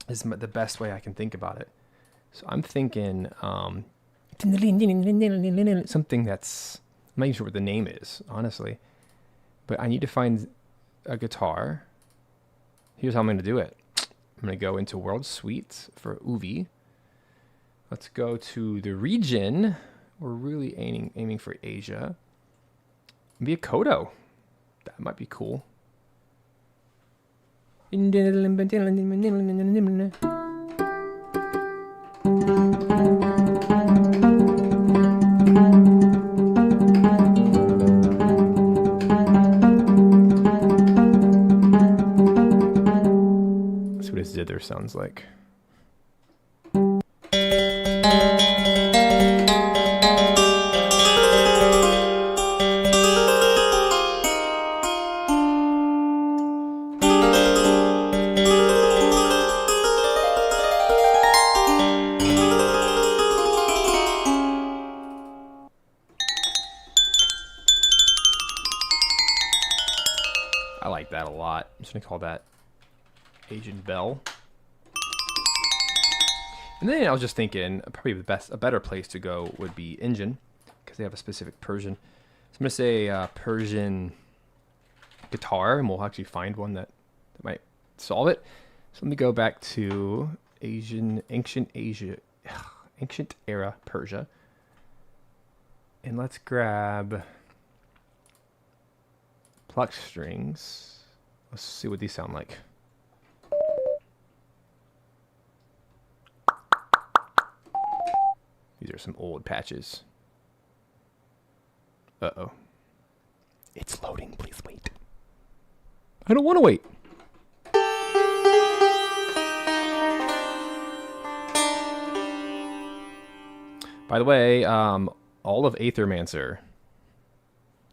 is the best way I can think about it. So I'm thinking something that's, I'm not even sure what the name is, honestly. But I need to find a guitar. Here's how I'm going to do it. I'm going to go into World Suite for Uvi. Let's go to the region. We're really aiming for Asia. Be a Kodo. That might be cool. Let's see what a zither sounds like. I like that a lot. I'm just gonna call that Asian Bell. And then I was just thinking, probably a better place to go would be Indian, because they have a specific Persian. So I'm gonna say Persian guitar, and we'll actually find one that might solve it. So let me go back to ancient era Persia, and let's grab pluck strings. Let's see what these sound like. These are some old patches. Uh-oh. It's loading. Please wait. I don't want to wait. By the way, all of Aethermancer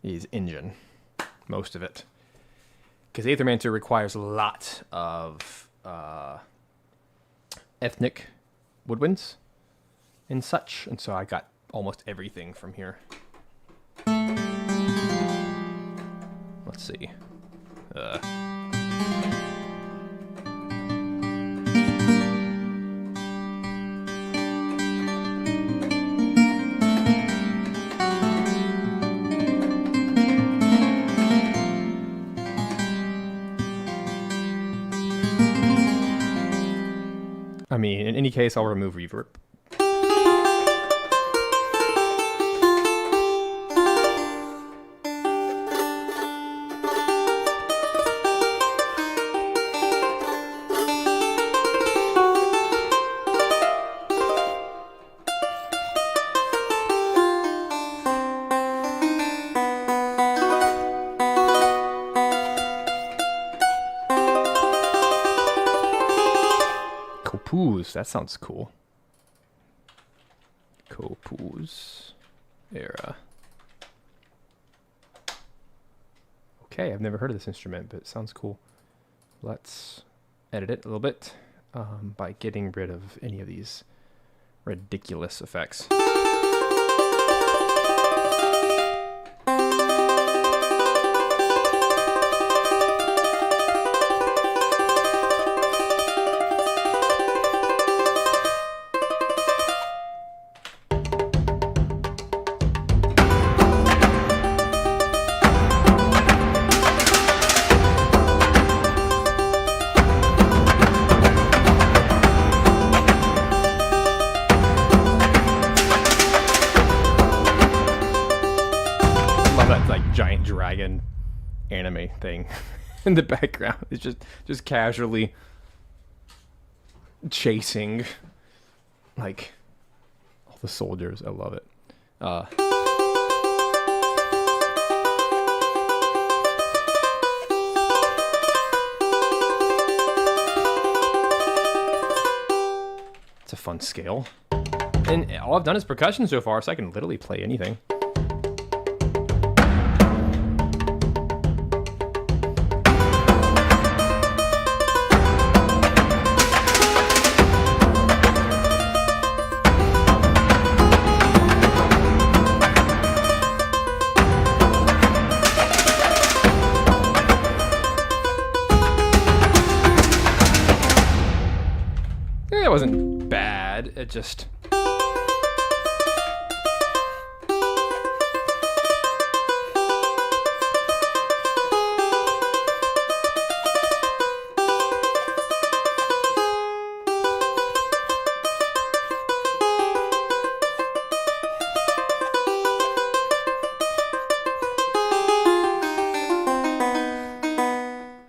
is Indian. Most of it. Because Aethermancer requires a lot of ethnic woodwinds and such. And so I got almost everything from here. Let's see. any case, I'll remove reverb. Kopuz, that sounds cool. Kopuz era. Okay, I've never heard of this instrument, but it sounds cool. Let's edit it a little bit by getting rid of any of these ridiculous effects. Giant dragon anime thing in the background. It's just casually chasing like all the soldiers. I love it. It's a fun scale. And all I've done is percussion so far, so I can literally play anything. It wasn't bad, it just... I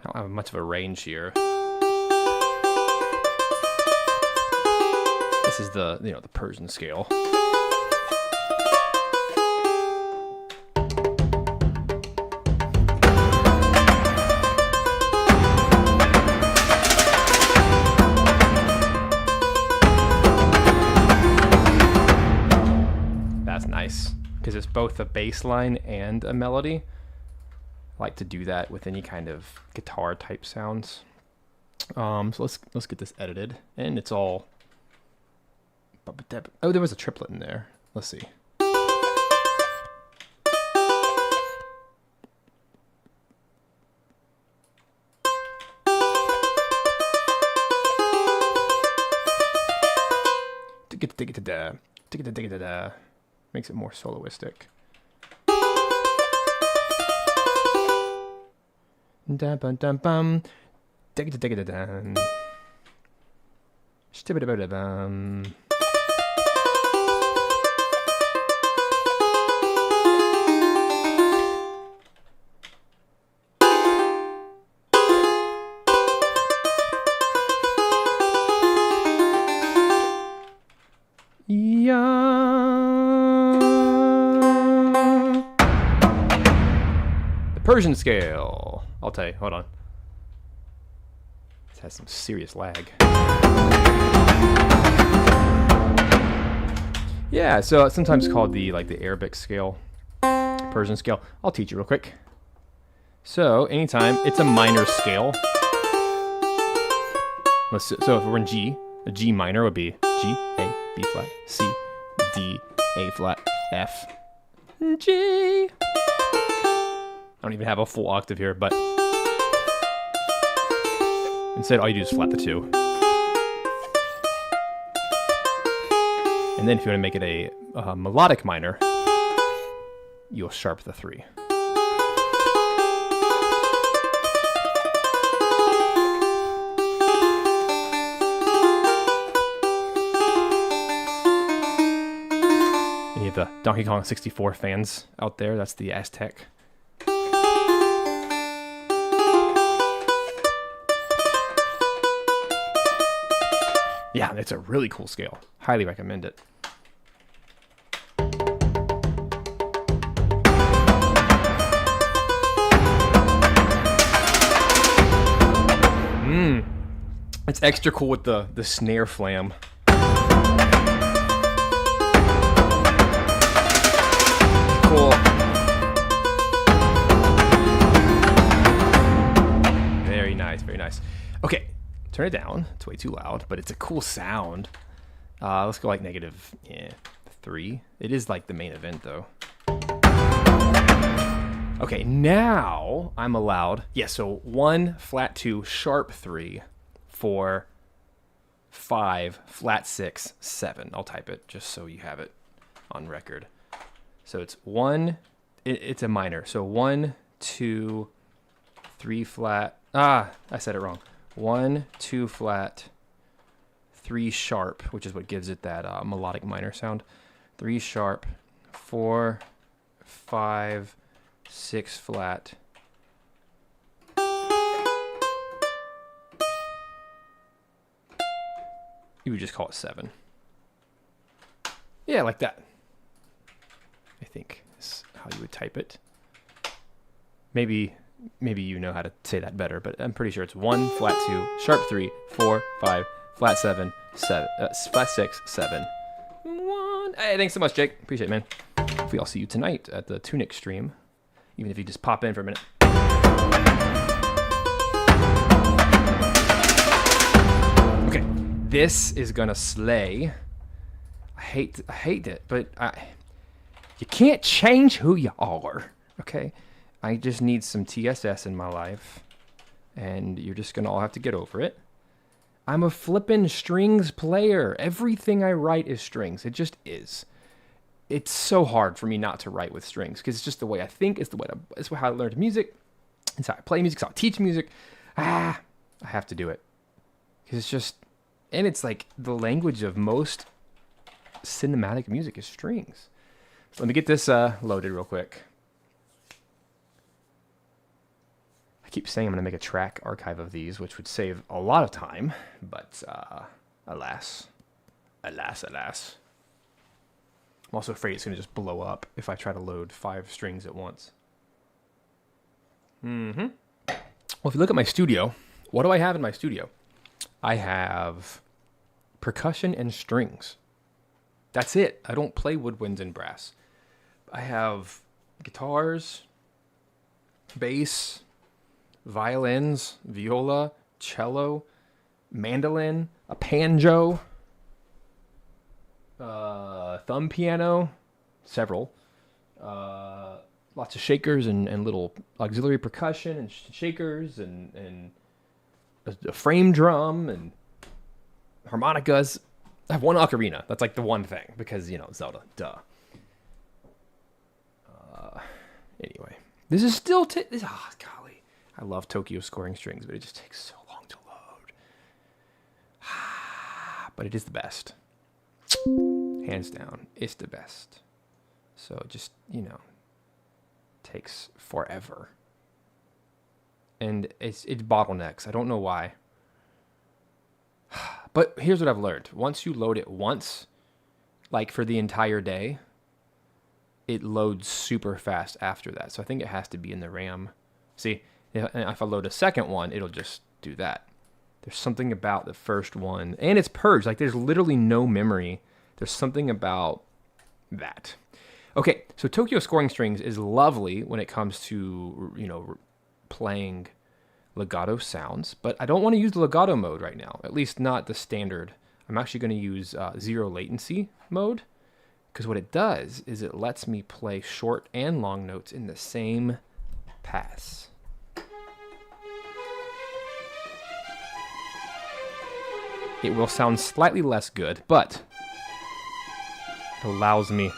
don't have much of a range here. This is the, the Persian scale. That's nice, because it's both a bass line and a melody. I like to do that with any kind of guitar type sounds. So let's get this edited, and it's all... Oh, there was a triplet in there. Let's see. Makes it more soloistic. The Persian scale. I'll tell you, hold on. This has some serious lag. Yeah, so it's sometimes called the Arabic scale, Persian scale. I'll teach you real quick. So anytime it's a minor scale. So if we're in G, a G minor would be G, A, B flat, C, D, A flat, F, G. I don't even have a full octave here, but instead all you do is flat the 2. And then if you want to make it a melodic minor, you'll sharp the 3. of the Donkey Kong 64 fans out there, that's the Aztec. Yeah, it's a really cool scale. Highly recommend it. It's extra cool with the snare flam. Cool. Very nice, very nice. Okay, turn it down. It's way too loud, but it's a cool sound. Let's go like negative 3. It is like the main event though. Okay, now I'm allowed. Yeah, so 1, flat 2, sharp 3, 4, 5, flat 6, 7. I'll type it just so you have it on record. So it's 1, it's a minor. So 1, 2, 3 flat. I said it wrong. 1, 2 flat, 3 sharp, which is what gives it that melodic minor sound. 3 sharp, 4, 5, 6 flat. You would just call it 7. Yeah, like that. I think is how you would type it. Maybe you know how to say that better, but I'm pretty sure it's 1, flat 2, sharp 3, 4, 5, flat 7, flat 6, 7. 1. Hey, thanks so much, Jake. Appreciate it, man. Hopefully I'll see you tonight at the Tunic stream, even if you just pop in for a minute. Okay, this is gonna slay. I hate it, but you can't change who you are, okay? I just need some TSS in my life, and you're just gonna all have to get over it. I'm a flippin' strings player. Everything I write is strings. It just is. It's so hard for me not to write with strings because it's just the way I think. It's how I learned music. It's how I play music. It's how I teach music. I have to do it because it's just, and it's like the language of most cinematic music is strings. So let me get this loaded real quick. I keep saying I'm going to make a track archive of these, which would save a lot of time, but alas. I'm also afraid it's going to just blow up if I try to load 5 strings at once. Well, if you look at my studio, what do I have in my studio? I have percussion and strings. That's it. I don't play woodwinds and brass. I have guitars, bass, violins, viola, cello, mandolin, a banjo, thumb piano, several, lots of shakers and little auxiliary percussion and shakers and a frame drum and harmonicas. I have one ocarina. That's like the one thing because, you know, Zelda, duh. Anyway, this is still, golly. I love Tokyo scoring strings, but it just takes so long to load. But it is the best. Hands down, it's the best. So it just, you know, takes forever. And it's bottlenecks. I don't know why. But here's what I've learned. Once you load it once, like for the entire day, it loads super fast after that. So I think it has to be in the RAM. See, if I load a second one, it'll just do that. There's something about the first one, and it's purged. Like there's literally no memory. There's something about that. Okay, so Tokyo scoring strings is lovely when it comes to, you know, playing legato sounds, but I don't want to use the legato mode right now, at least not the standard. I'm actually going to use zero latency mode, because what it does is it lets me play short and long notes in the same pass. It will sound slightly less good, but it allows me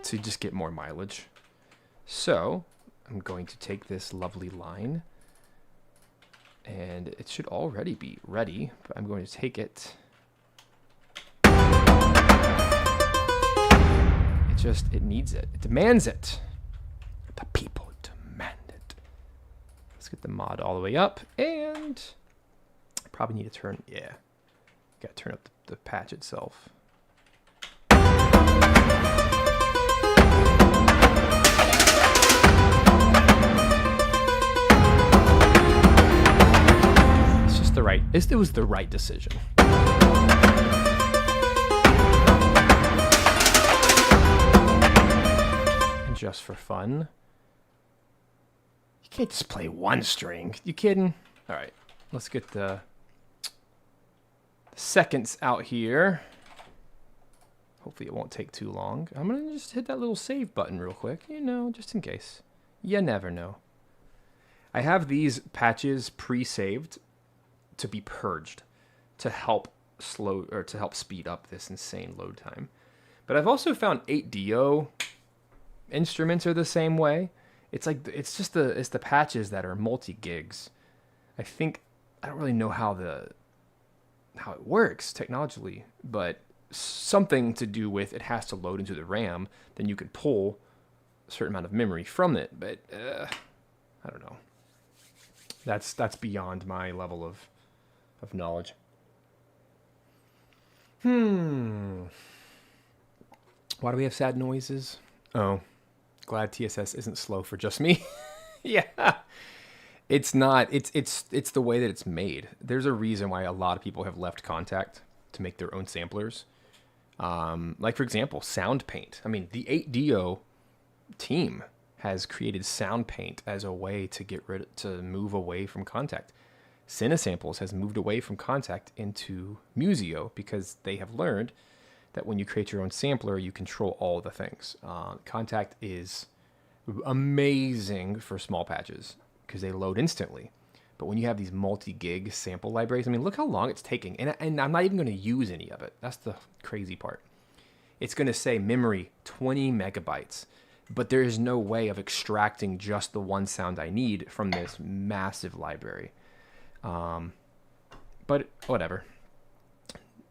to just get more mileage. So I'm going to take this lovely line, and it should already be ready, but I'm going to take it it needs it. It demands it. The people demand it. Let's get the mod all the way up, and probably need to turn, yeah, got to turn up the patch itself. It's just the right, it was the right decision. And just for fun, you can't just play one string. You kidding? All right, let's get the seconds out here. Hopefully it won't take too long. I'm gonna just hit that little save button real quick, you know, just in case. You never know. I have these patches pre-saved to be purged to help speed up this insane load time. But I've also found 8DO instruments are the same way. It's like it's the patches that are multi-gigs. I don't really know how it works technologically, but something to do with it has to load into the RAM, then you could pull a certain amount of memory from it, but I don't know. That's beyond my level of knowledge. Why do we have sad noises? Oh, glad TSS isn't slow for just me. Yeah. It's not. It's the way that it's made. There's a reason why a lot of people have left Contact to make their own samplers. Like for example, Sound Paint. I mean, the 8DO team has created Sound Paint as a way to move away from Contact. Cinesamples has moved away from Contact into Musio because they have learned that when you create your own sampler, you control all the things. Contact is amazing for small patches because they load instantly. But when you have these multi-gig sample libraries, I mean, look how long it's taking. And I'm not even going to use any of it. That's the crazy part. It's going to say memory 20 megabytes. But there is no way of extracting just the one sound I need from this massive library. But whatever.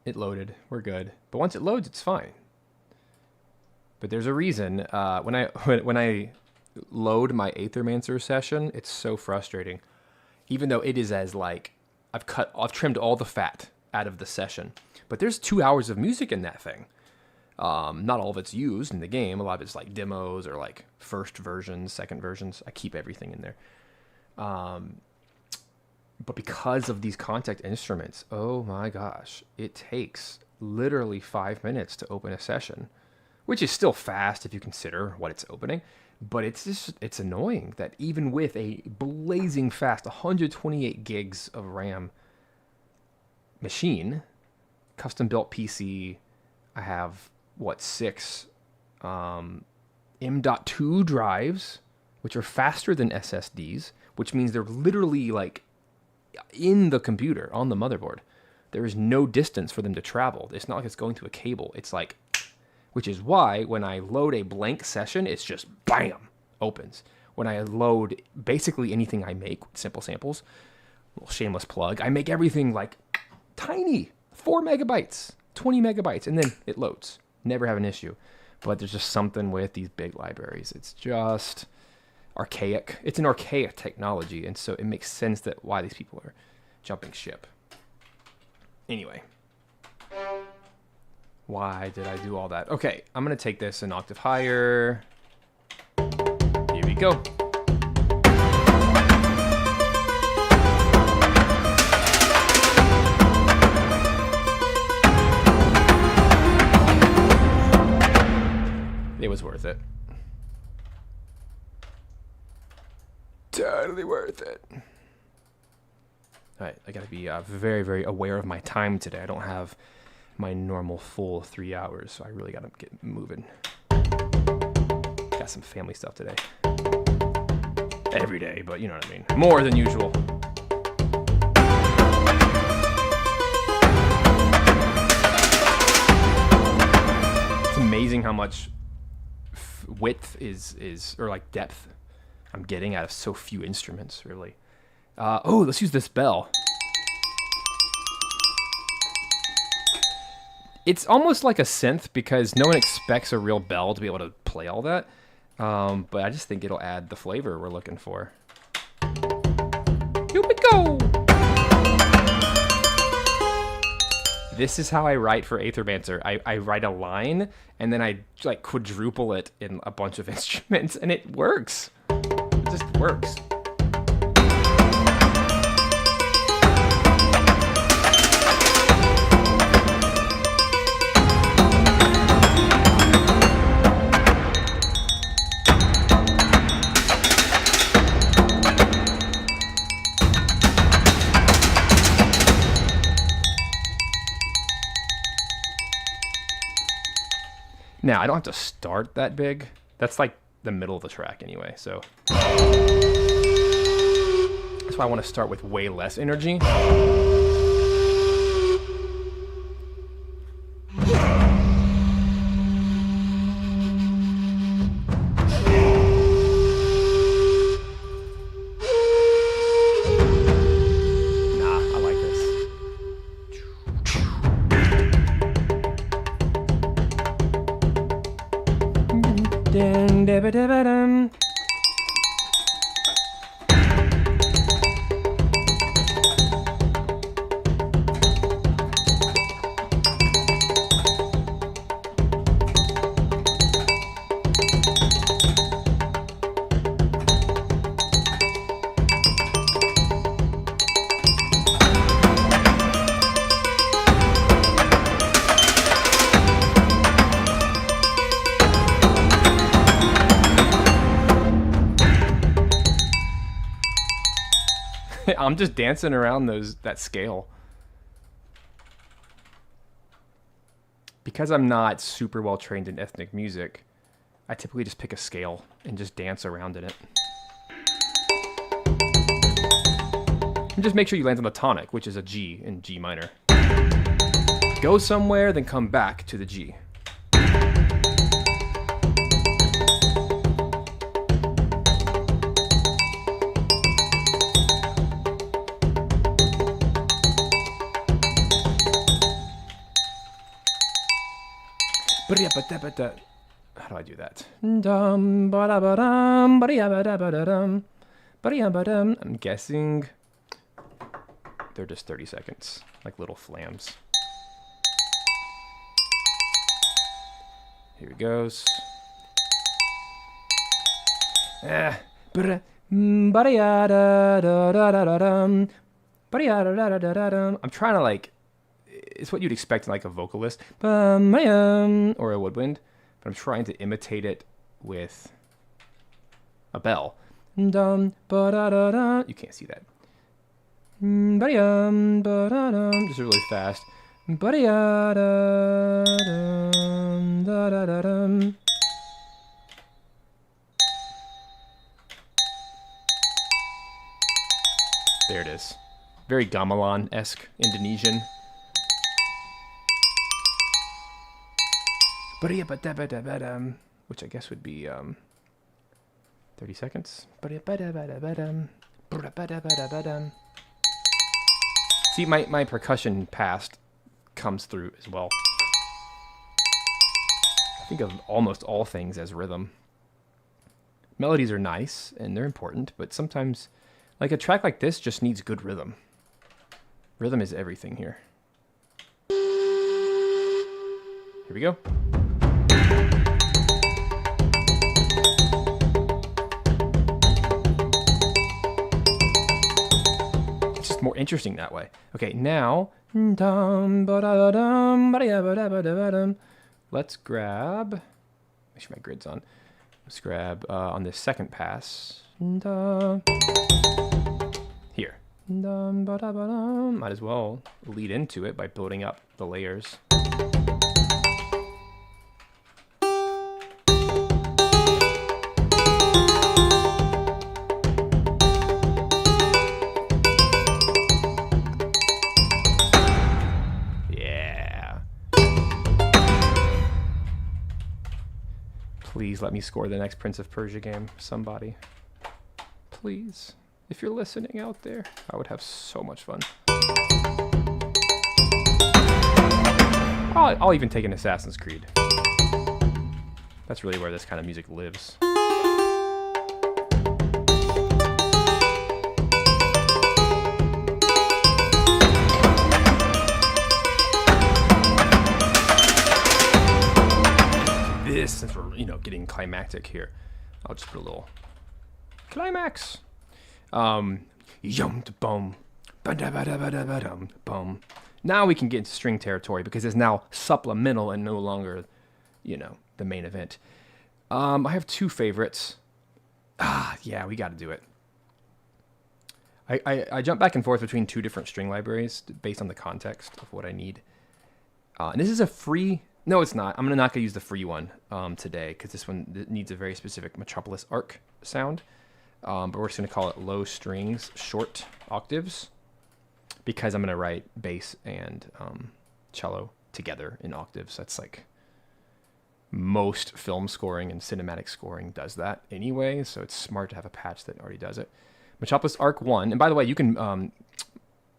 It loaded. We're good. But once it loads, it's fine. But there's a reason. When I load my Aethermancer session, it's so frustrating. Even though it is as like I've trimmed all the fat out of the session, but there's 2 hours of music in that thing. Not all of it's used in the game. A lot of it's like demos or like first versions, second versions. I keep everything in there. But because of these Contact instruments, oh my gosh, it takes literally 5 minutes to open a session, which is still fast if you consider what it's opening. But it's annoying that even with a blazing fast 128 gigs of RAM machine, custom built PC, I have 6 M.2 drives, which are faster than SSDs, which means they're literally like in the computer on the motherboard. There is no distance for them to travel. It's not like it's going to a cable. It's like, which is why when I load a blank session, it's just bam, opens. When I load basically anything I make, simple samples, little shameless plug, I make everything like tiny, 4 megabytes, 20 megabytes, and then it loads. Never have an issue. But there's just something with these big libraries. It's just archaic. It's an archaic technology, and so it makes sense that why these people are jumping ship. Anyway. Why did I do all that? Okay, I'm going to take this an octave higher. Here we go. It was worth it. Totally worth it. All right, I got to be very, very aware of my time today. I don't have my normal full 3 hours, so I really got to get moving. Got some family stuff today. Every day, but you know what I mean. More than usual. It's amazing how much width is or like depth I'm getting out of so few instruments, really. Oh, let's use this bell. It's almost like a synth because no one expects a real bell to be able to play all that. But I just think it'll add the flavor we're looking for. Here we go! This is how I write for Aether Banter. I write a line, and then I like quadruple it in a bunch of instruments, and it works. It just works. Now, I don't have to start that big. That's like the middle of the track anyway, so. That's why I want to start with way less energy. I'm just dancing around that scale. Because I'm not super well trained in ethnic music, I typically just pick a scale and just dance around in it. And just make sure you land on the tonic, which is a G in G minor. Go somewhere, then come back to the G. How do I do that? I'm guessing they're just 30 seconds, like little flams. Here it goes. I'm trying to like, it's what you'd expect in like a vocalist or a woodwind, but I'm trying to imitate it with a bell. You can't see that. Just really fast. There it is. Very gamelan-esque Indonesian. Which I guess would be 30 seconds. See, my percussion past comes through as well. I think of almost all things as rhythm. Melodies are nice and they're important, but sometimes, like a track like this just needs good rhythm. Rhythm is everything here. Here we go. It's just more interesting that way. Okay, now let's grab, make sure my grid's on. Let's grab on this second pass. Here. Might as well lead into it by building up the layers. Please let me score the next Prince of Persia game, somebody. Please. If you're listening out there, I would have so much fun. Oh, I'll even take an Assassin's Creed. That's really where this kind of music lives. This, since we're, you know, getting climactic here, I'll just put a little climax. Yum boom. Boom. Now we can get into string territory because it's now supplemental and no longer, you know, the main event. I have two favorites. Yeah, we got to do it. I jump back and forth between two different string libraries based on the context of what I need. And this is a free... No, it's not. I'm not going to use the free one today because this one needs a very specific Metropolis arc sound. But we're just going to call it low strings, short octaves, because I'm going to write bass and cello together in octaves. That's like most film scoring and cinematic scoring does that anyway, so it's smart to have a patch that already does it. Metropolis Arc 1, and by the way, you can,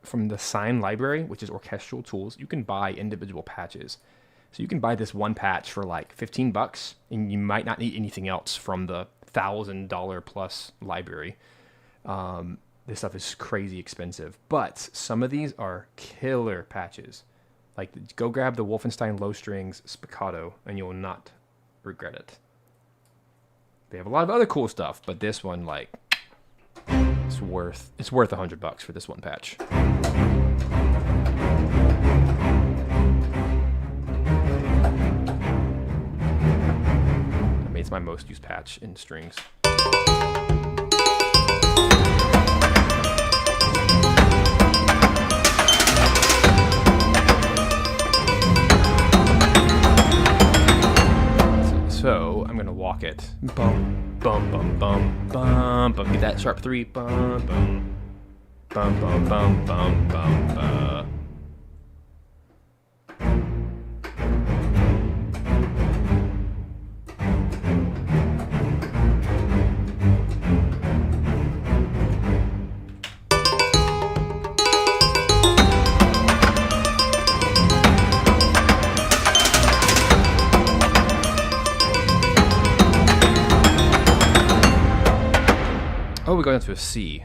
from the Sign library, which is orchestral tools, you can buy individual patches. So you can buy this one patch for like $15, and you might not need anything else from the $1,000 plus library. This stuff is crazy expensive, but some of these are killer patches. Like, go grab the Wolfenstein Low Strings Spiccato, and you'll not regret it. They have a lot of other cool stuff, but this one, like, it's worth $100 for this one patch. I mean, it's my most used patch in strings. So I'm gonna walk it. Bum, bum, bum, bum, bum, bum. Get that sharp 3. Bum, bum, bum, bum, bum, bum, bum, Oh, we go down to a C.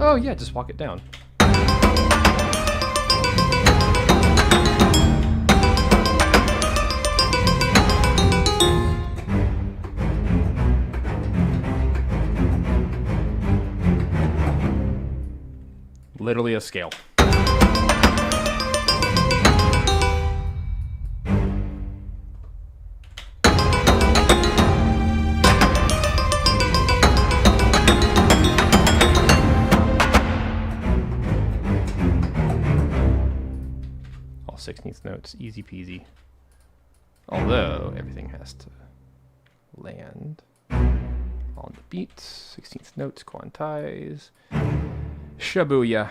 Oh yeah, just walk it down. Literally a scale. All 16th notes, easy peasy. Although everything has to land on the beat. 16th notes, quantize. Shabuya.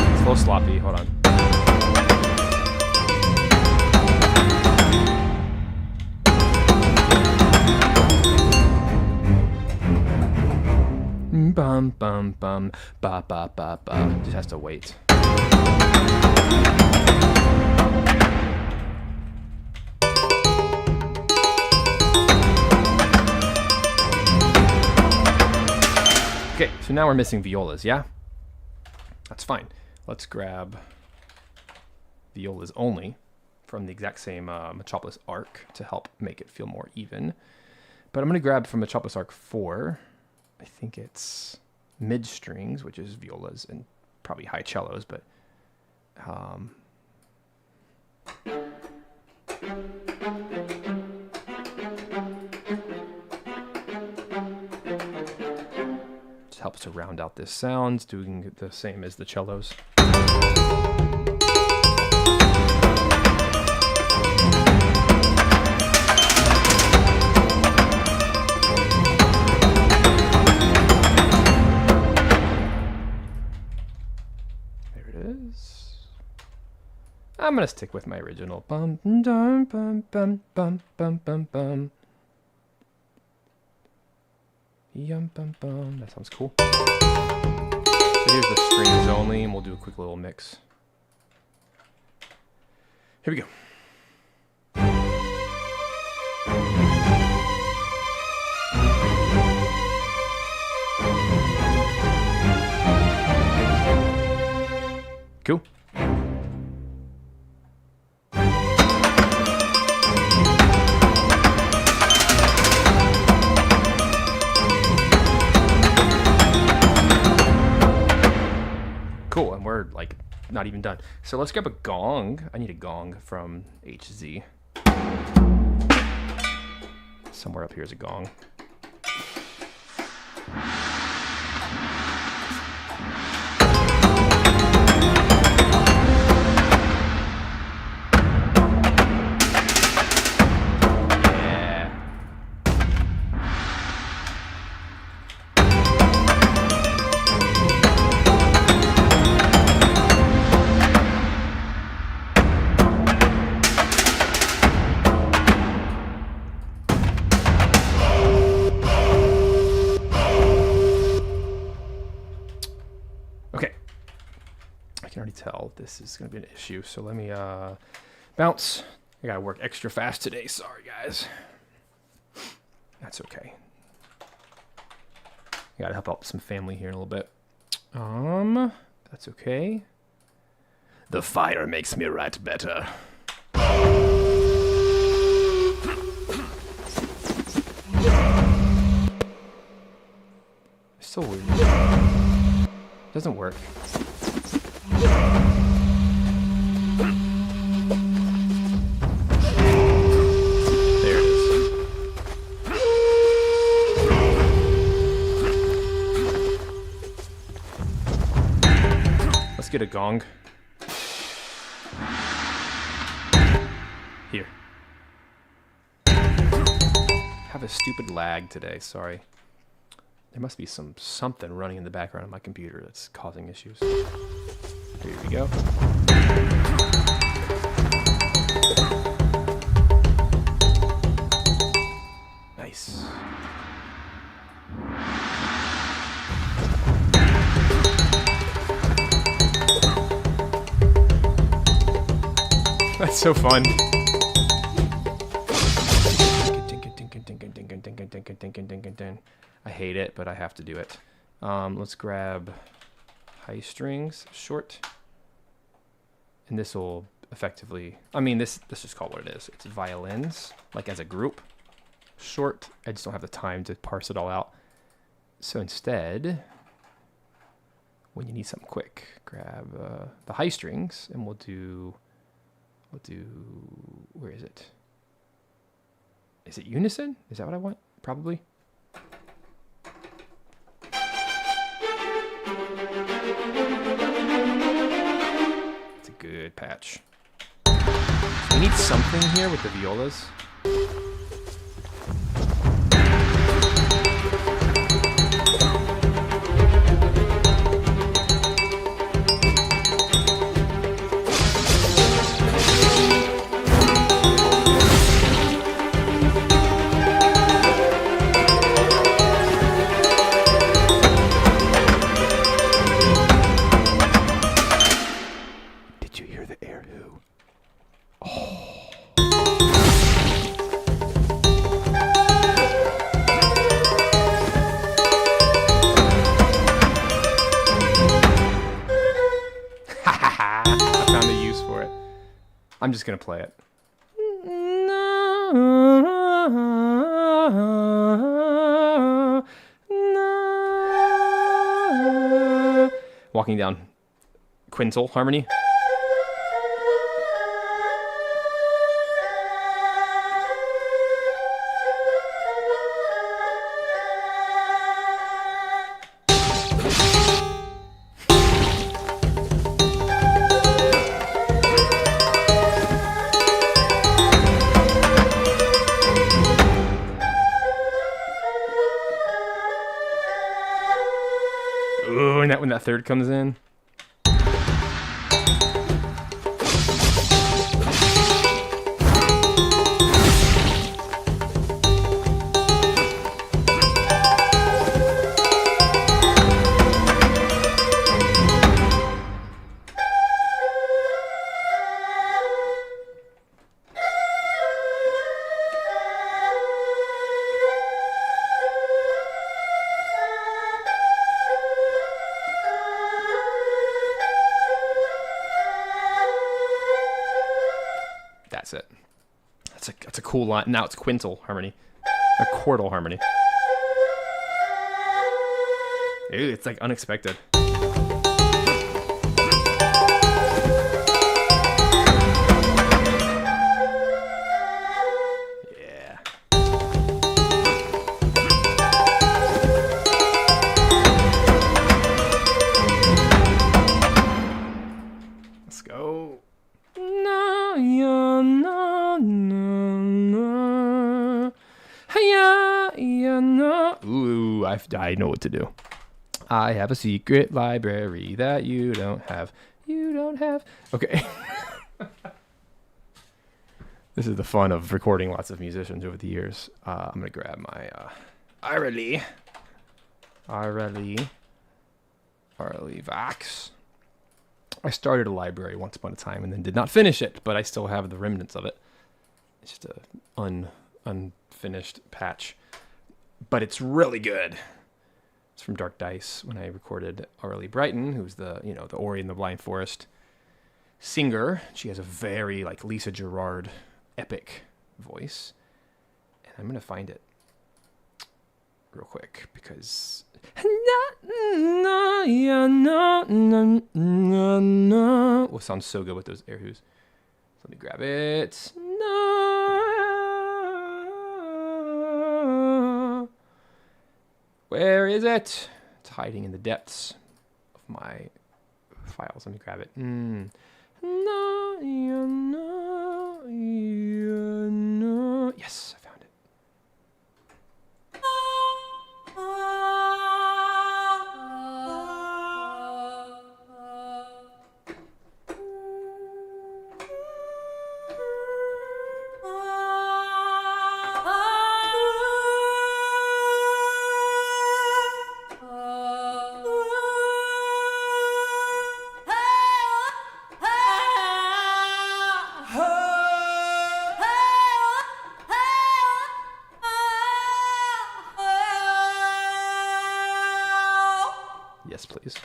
It's a little sloppy, hold on. Bum bum bum ba ba ba ba. Just has to wait. Okay, so now we're missing violas, yeah? That's fine. Let's grab violas only from the exact same Metropolis arc to help make it feel more even. But I'm going to grab from Metropolis Arc 4. I think it's mid strings, which is violas and probably high cellos, but just helps to round out this sound, doing the same as the cellos. I'm gonna stick with my original. Bum dum bum bum bum bum bum bum. Yum bum bum. That sounds cool. So here's the strings only, and we'll do a quick little mix. Here we go. Cool. Cool, and we're like not even done. So let's grab a gong. I need a gong from HZ. Somewhere up here is a gong. Tell this is gonna be an issue, so let me bounce. I gotta work extra fast today. Sorry guys, that's okay. I gotta help out some family here in a little bit. That's okay. The fire makes me write better. It's so weird. Doesn't work. There it is. Let's get a gong. Here. Have a stupid lag today, sorry. There must be something running in the background of my computer that's causing issues. Here we go. Nice. That's so fun. I hate it, but I have to do it. Let's grab high strings, short. And this will effectively, I mean, this is called what it is. It's violins, like as a group. Short, I just don't have the time to parse it all out. So instead, when you need something quick, grab the high strings, and we'll do, where is it? Is it unison? Is that what I want? Probably. It's a good patch. We need something here with the violas. I'm just gonna play it. Walking down quintal harmony. Ooh, and that when that third comes in. That's a cool line. Now it's quintal harmony, a quartal harmony. Ew, it's like unexpected. Yeah. Let's go. No, yeah, no, no, no. Yeah, yeah, no. Ooh, I know what to do. I have a secret library that you don't have. You don't have. Okay. This is the fun of recording lots of musicians over the years. I'm going to grab my Irely Vax. I started a library once upon a time and then did not finish it, but I still have the remnants of it. It's just a unfinished patch. But it's really good. It's from Dark Dice when I recorded Arlie Brighton, who's the Ori and the Blind Forest singer. She has a very like Lisa Gerrard epic voice. And I'm going to find it real quick because well, it sounds so good with those air hoos. So let me grab it. Where is it? It's hiding in the depths of my files. Let me grab it. Yes, I found it. Yes, please.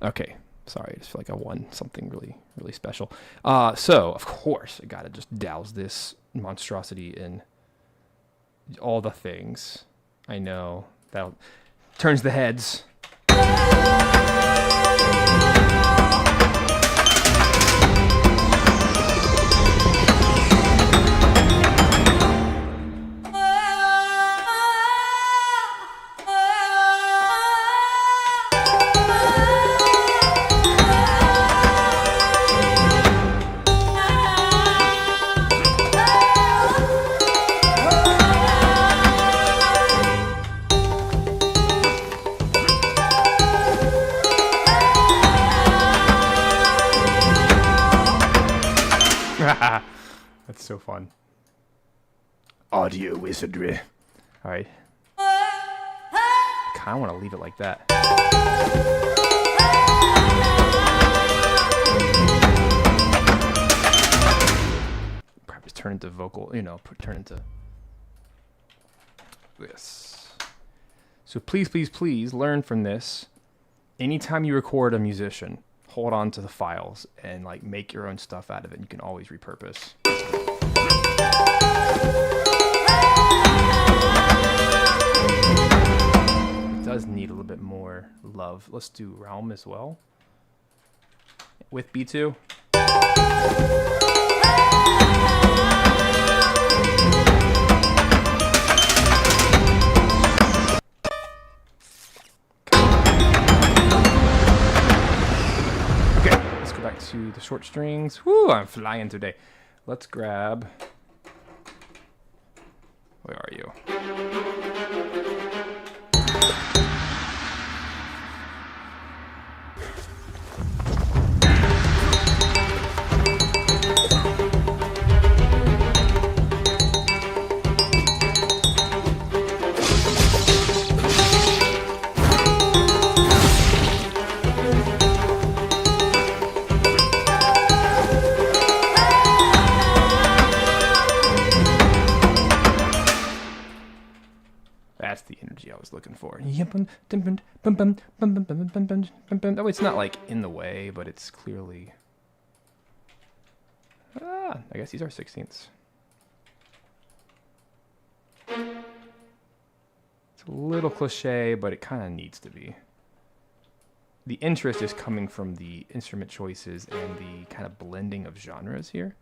Okay, sorry, I just feel like I won something really, really special. So, of course, I gotta just douse this monstrosity in all the things. I know, that turns the heads. That's so fun. Audio wizardry. All right. I kind of want to leave it like that. Probably just turn into vocal, turn into this. So please, please, please learn from this. Anytime you record a musician, hold on to the files and like make your own stuff out of it. You can always repurpose. It does need a little bit more love. Let's do Realm as well with B2. To the short strings. Woo, I'm flying today. Let's grab. Where are you? energy I was looking for. Oh, it's not like in the way, but it's clearly... I guess these are 16ths. It's a little cliche, but it kind of needs to be. The interest is coming from the instrument choices and the kind of blending of genres here.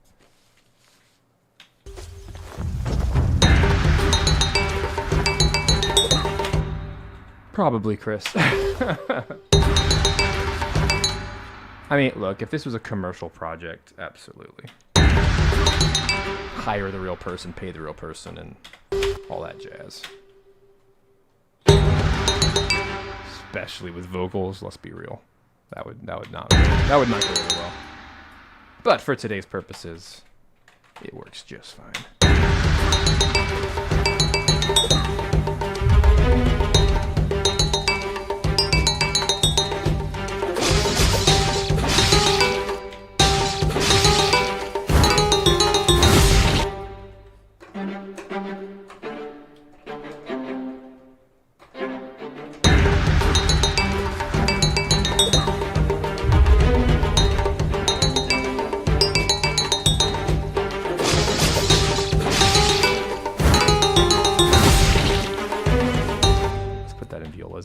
Probably, Chris. I mean, look, if this was a commercial project, absolutely. Hire the real person, pay the real person, and all that jazz. Especially with vocals, let's be real. That would not go really well. But for today's purposes, it works just fine.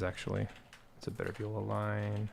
Actually, it's a better viola line.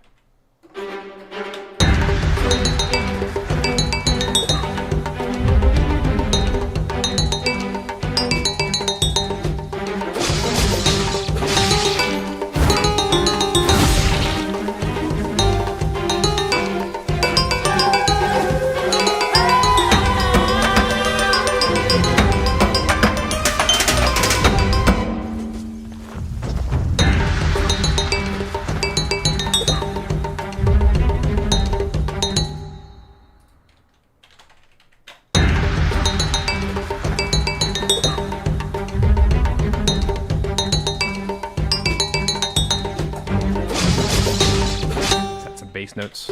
Bass notes.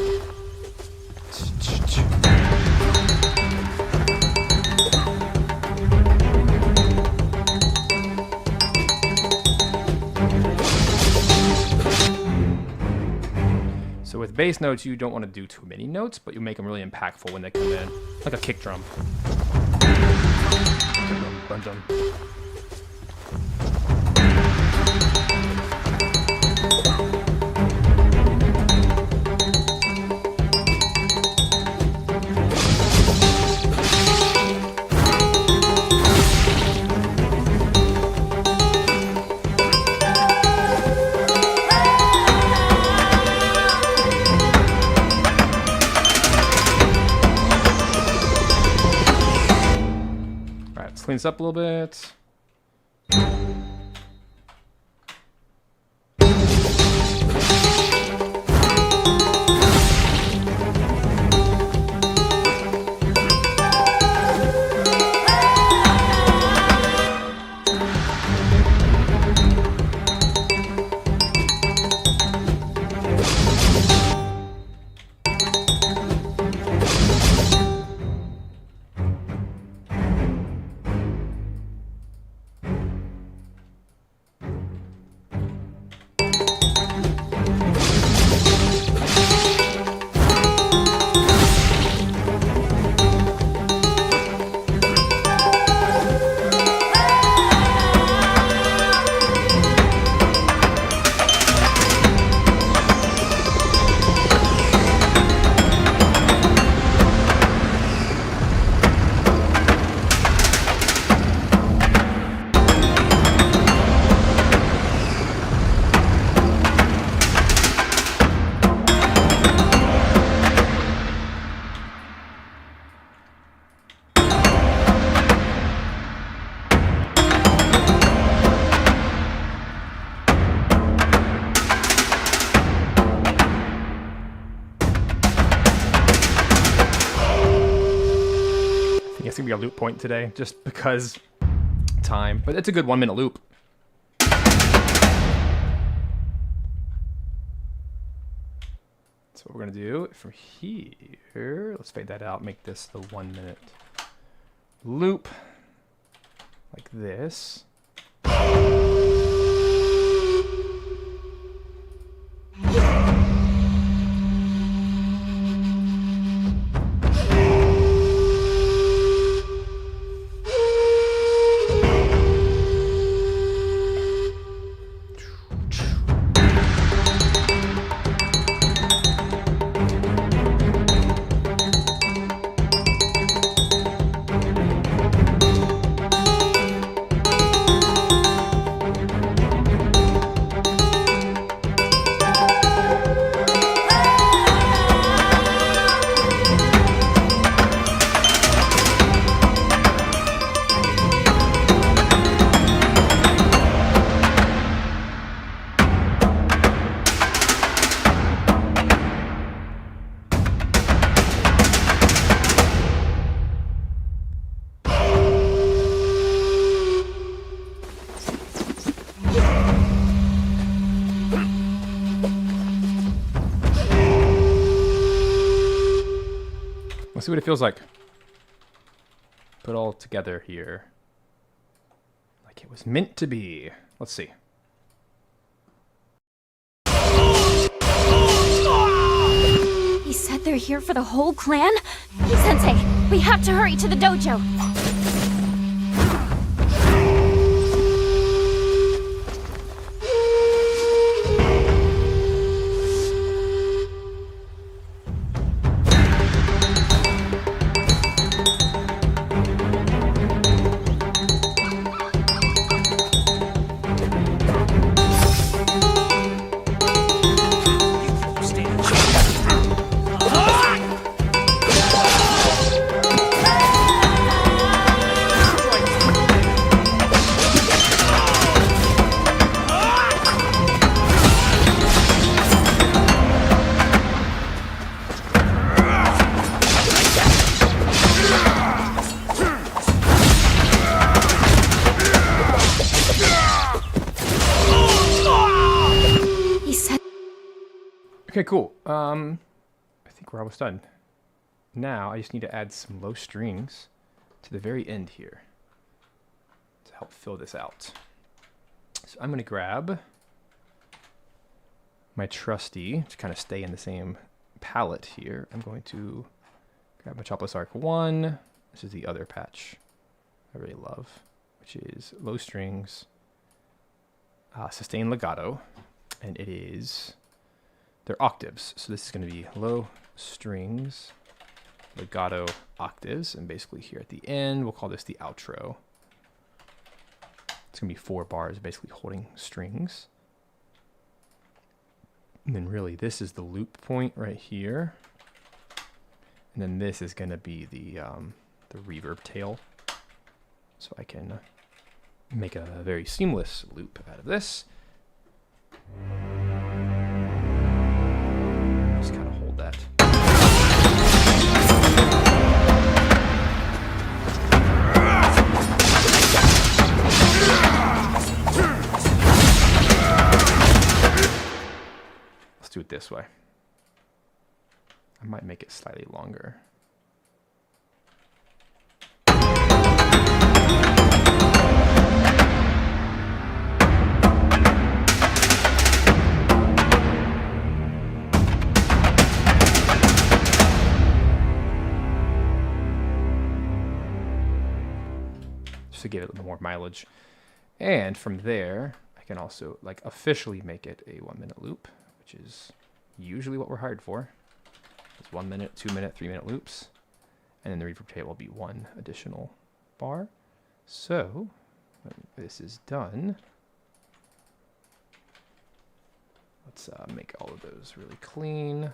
So with bass notes, you don't want to do too many notes, but you make them really impactful when they come in, like a kick drum. Dun, dun, dun. Clean this up a little bit. It's gonna be a loop point today, just because time. But it's a good 1 minute loop. So what we're gonna do from here, let's fade that out, make this the 1 minute loop, like this. see what it feels like. Put all together here. Like it was meant to be. Let's see. He said they're here for the whole clan? Sensei, we have to hurry to the dojo. Okay, cool. I think we're almost done. Now I just need to add some low strings to the very end here to help fill this out. So I'm going to grab my trusty to kind of stay in the same palette here. I'm going to grab my Chopless Arc 1. This is the other patch I really love, which is low strings, sustain legato, and it is... they're octaves, so this is going to be low strings, legato octaves, and basically here at the end, we'll call this the outro. It's going to be 4 bars, basically holding strings. And then really, this is the loop point right here. And then this is going to be the reverb tail. So I can make a very seamless loop out of this. Just kind of hold that. Let's do it this way. I might make it slightly longer. To give it a little more mileage. And from there, I can also like officially make it a 1-minute loop, which is usually what we're hired for. It's 1 minute, 2 minute, 3 minute loops. And then the reverb tail will be 1 additional bar. So when this is done, let's make all of those really clean.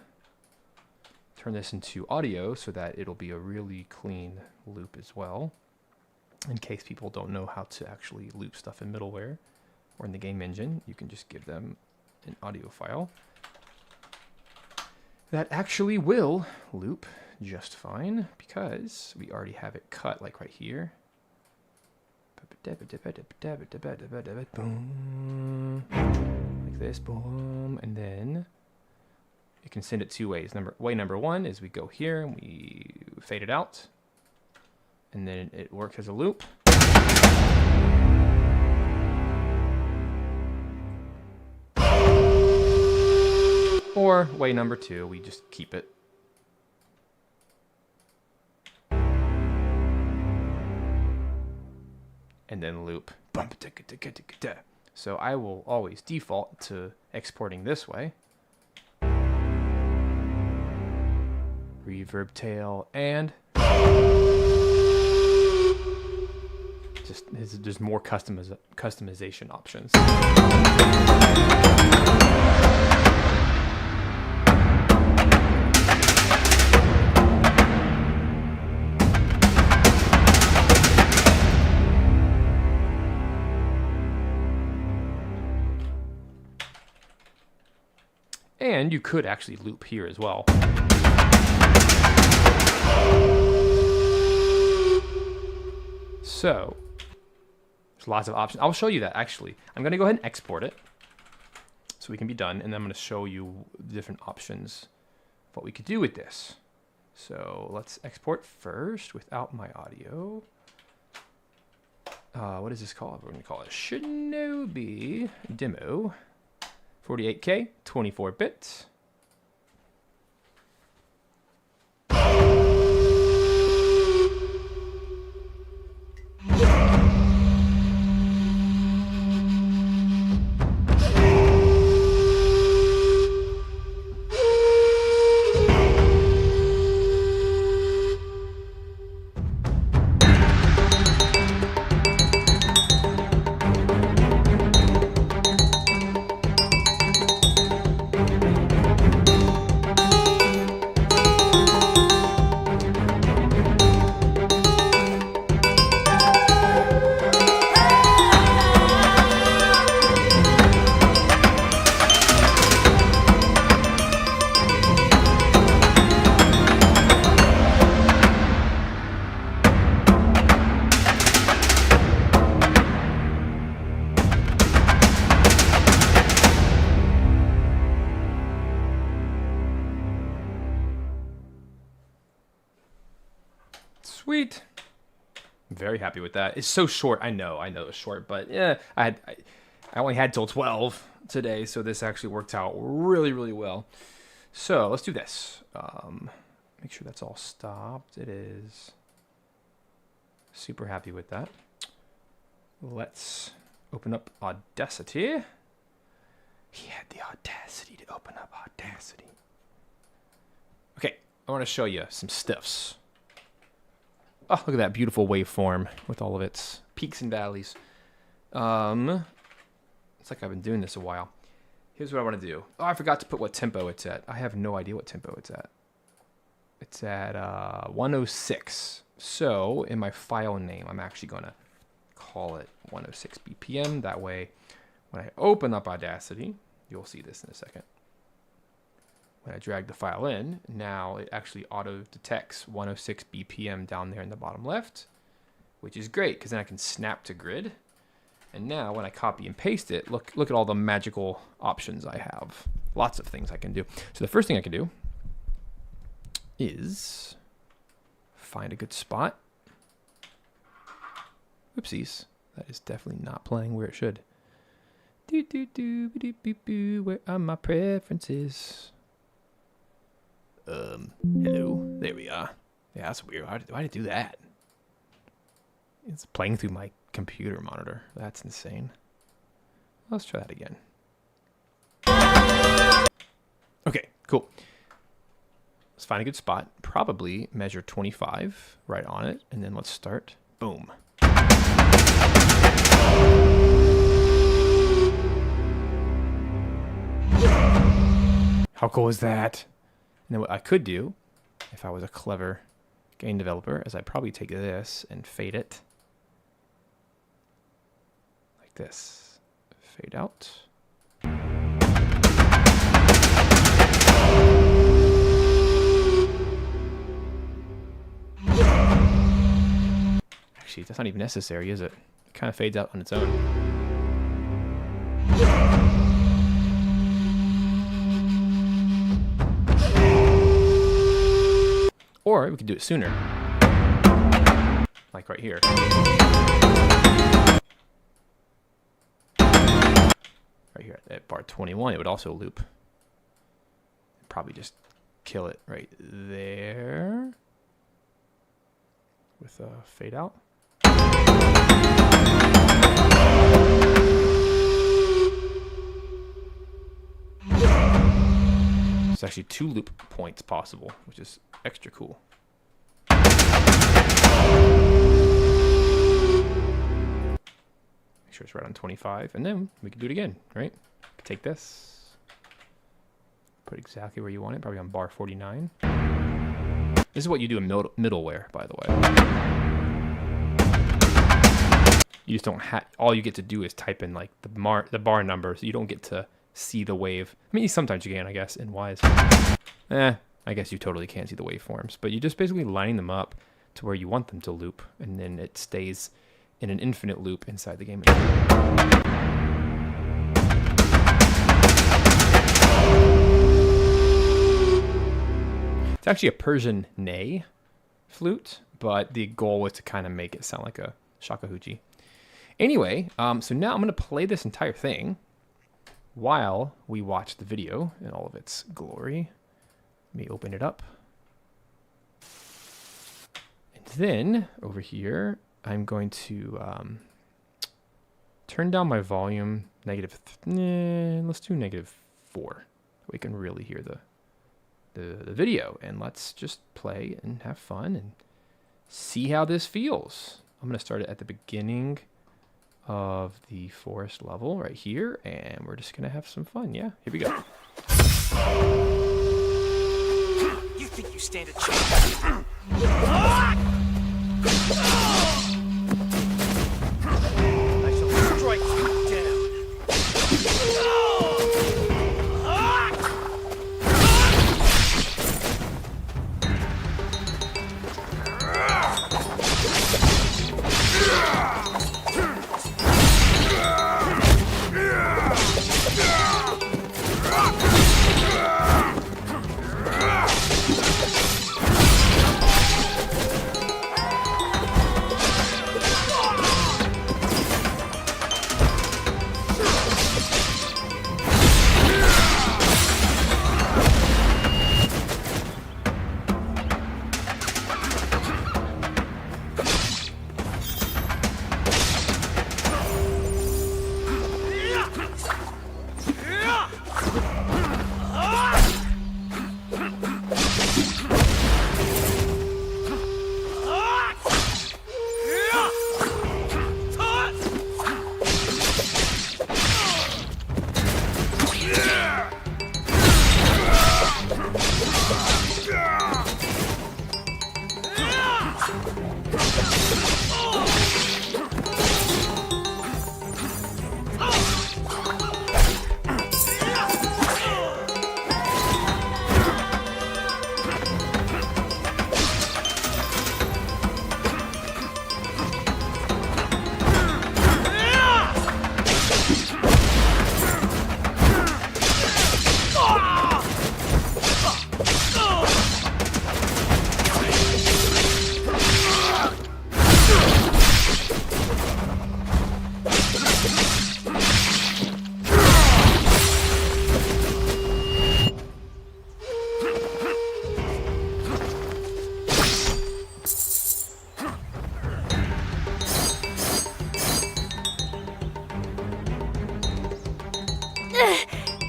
Turn this into audio so that it'll be a really clean loop as well, in case people don't know how to actually loop stuff in middleware or in the game engine. You can just give them an audio file that actually will loop just fine because we already have it cut, like right here. Boom. Like this, boom. And then you can send it 2 ways. Way number 1 is we go here and we fade it out. And then it works as a loop. Or way number 2, we just keep it. And then loop. So I will always default to exporting this way. Reverb tail and... There's more customization options. And you could actually loop here as well. So there's lots of options. I'll show you that actually. I'm going to go ahead and export it so we can be done. And then I'm going to show you the different options of what we could do with this. So let's export first without my audio. What is this called? We're going to call it Shinobi Demo. 48K, 24 bits. Sweet. Very happy with that. It's so short. I know it's short, but yeah, I only had till 12 today, so this actually worked out really, really well. So let's do this. Make sure that's all stopped. It is. Super happy with that. Let's open up Audacity. He had the audacity to open up Audacity. Okay, I want to show you some stiffs. Oh, look at that beautiful waveform with all of its peaks and valleys. It's like I've been doing this a while. Here's what I want to do. Oh, I forgot to put what tempo it's at. I have no idea what tempo it's at. It's at 106. So in my file name, I'm actually going to call it 106 BPM. That way, when I open up Audacity, you'll see this in a second. When I drag the file in, now it actually auto detects 106 BPM down there in the bottom left, which is great because then I can snap to grid. And now when I copy and paste it, look at all the magical options I have. Lots of things I can do. So the first thing I can do is find a good spot. Oopsies, that is definitely not playing where it should. Where are my preferences? Hello. There we are. Yeah, that's weird. Why did I do that? It's playing through my computer monitor. That's insane. Let's try that again. Okay, cool. Let's find a good spot. Probably measure 25 right on it. And then let's start. Boom. How cool is that? And then what I could do, if I was a clever game developer, is I'd probably take this and fade it. Like this. Fade out. Actually, that's not even necessary, is it? It kind of fades out on its own. Or we could do it sooner. Like right here. Right here at bar 21, it would also loop. Probably just kill it right there. With a fade out. There's actually 2 loop points possible, which is extra cool. Make sure it's right on 25, and then we can do it again, right? Take this, put exactly where you want it, probably on bar 49. This is what you do in middleware, by the way. You just don't have, all you get to do is type in like the bar number, so you don't get to see the wave. I mean, sometimes you can, I guess, in Wise. I guess you totally can't see the waveforms, but you're just basically lining them up to where you want them to loop, and then it stays in an infinite loop inside the game. It's actually a Persian ney flute, but the goal was to kind of make it sound like a shakuhachi. Anyway, so now I'm going to play this entire thing while we watch the video in all of its glory. Let me open it up. And then over here, I'm going to turn down my volume let's do -4. We can really hear the video, and let's just play and have fun and see how this feels. I'm going to start it at the beginning of the forest level right here, and we're just going to have some fun. Yeah, here we go. You think you stand a chance? I shall strike you down.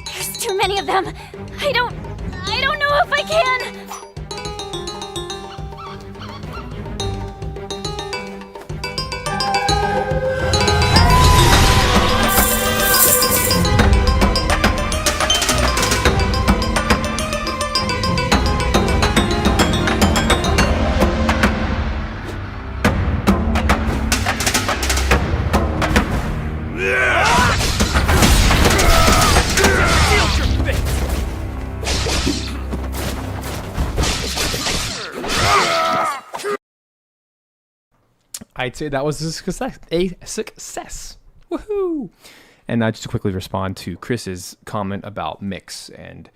There's too many of them. I don't know if I can. I'd say that was a success. Woohoo! And just to quickly respond to Chris's comment about mix, and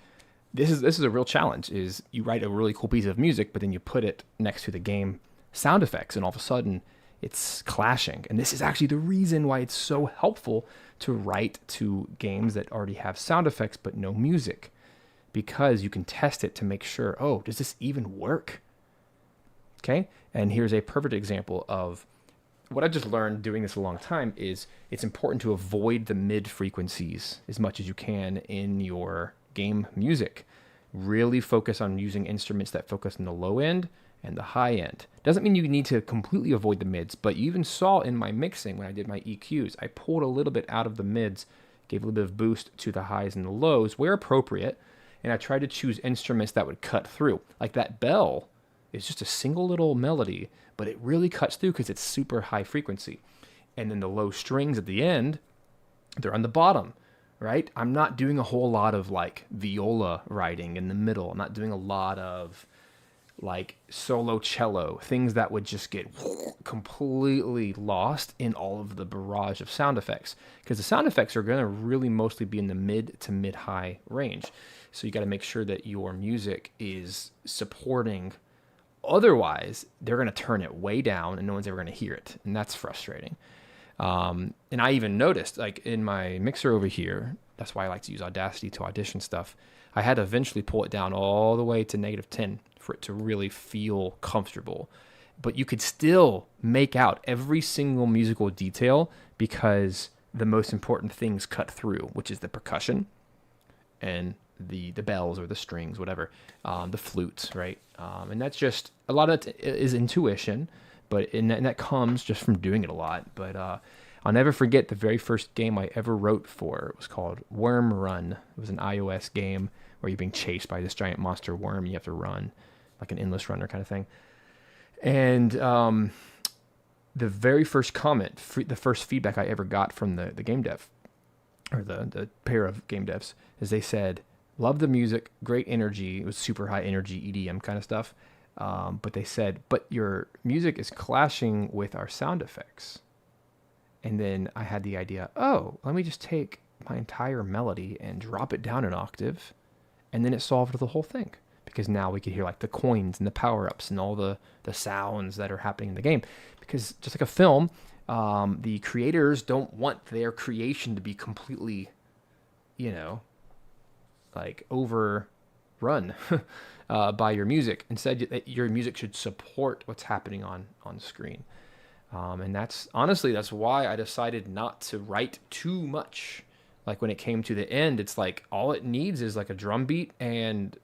this is a real challenge, is you write a really cool piece of music, but then you put it next to the game sound effects, and all of a sudden it's clashing. And this is actually the reason why it's so helpful to write to games that already have sound effects but no music, because you can test it to make sure, oh, does this even work? Okay, and here's a perfect example of what I just learned doing this a long time. Is it's important to avoid the mid frequencies as much as you can in your game music. Really focus on using instruments that focus on the low end and the high end. Doesn't mean you need to completely avoid the mids, but you even saw in my mixing when I did my EQs, I pulled a little bit out of the mids, gave a little bit of boost to the highs and the lows where appropriate, and I tried to choose instruments that would cut through. Like that bell is just a single little melody, but it really cuts through because it's super high frequency. And then the low strings at the end, they're on the bottom, right? I'm not doing a whole lot of like viola writing in the middle. I'm not doing a lot of like solo cello, things that would just get completely lost in all of the barrage of sound effects, because the sound effects are going to really mostly be in the mid to mid high range. So you got to make sure that your music is supporting. Otherwise, they're going to turn it way down and no one's ever going to hear it. And that's frustrating. And I even noticed, like in my mixer over here, that's why I like to use Audacity to audition stuff. I had to eventually pull it down all the way to -10 for it to really feel comfortable. But you could still make out every single musical detail because the most important things cut through, which is the percussion and the bells or the strings, whatever, the flutes, right? And that's just, a lot of it is intuition, and that comes just from doing it a lot. But I'll never forget the very first game I ever wrote for. It was called Worm Run. It was an iOS game where you're being chased by this giant monster worm and you have to run, like an endless runner kind of thing. And the very first comment, the first feedback I ever got from the game dev, or the pair of game devs, is they said, love the music, great energy. It was super high energy EDM kind of stuff. But they said, but your music is clashing with our sound effects. And then I had the idea, let me just take my entire melody and drop it down an octave. And then it solved the whole thing. Because now we could hear like the coins and the power-ups and all the sounds that are happening in the game. Because just like a film, the creators don't want their creation to be completely, like overrun by your music. Instead, your music should support what's happening on screen. And that's why I decided not to write too much. Like when it came to the end, it's like all it needs is like a drum beat and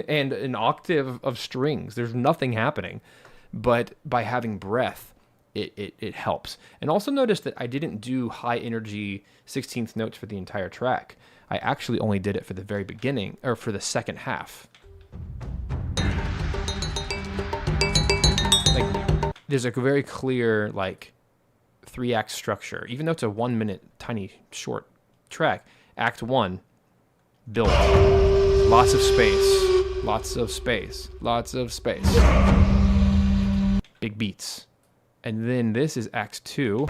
an octave of strings. There's nothing happening, but by having breath, it helps. And also notice that I didn't do high energy 16th notes for the entire track. I actually only did it for the very beginning, or for the second half. Like, there's a very clear, like, 3-act structure. Even though it's a 1 minute, tiny, short track, Act 1, build. Lots of space. Lots of space. Lots of space. Big beats. And then this is Act 2.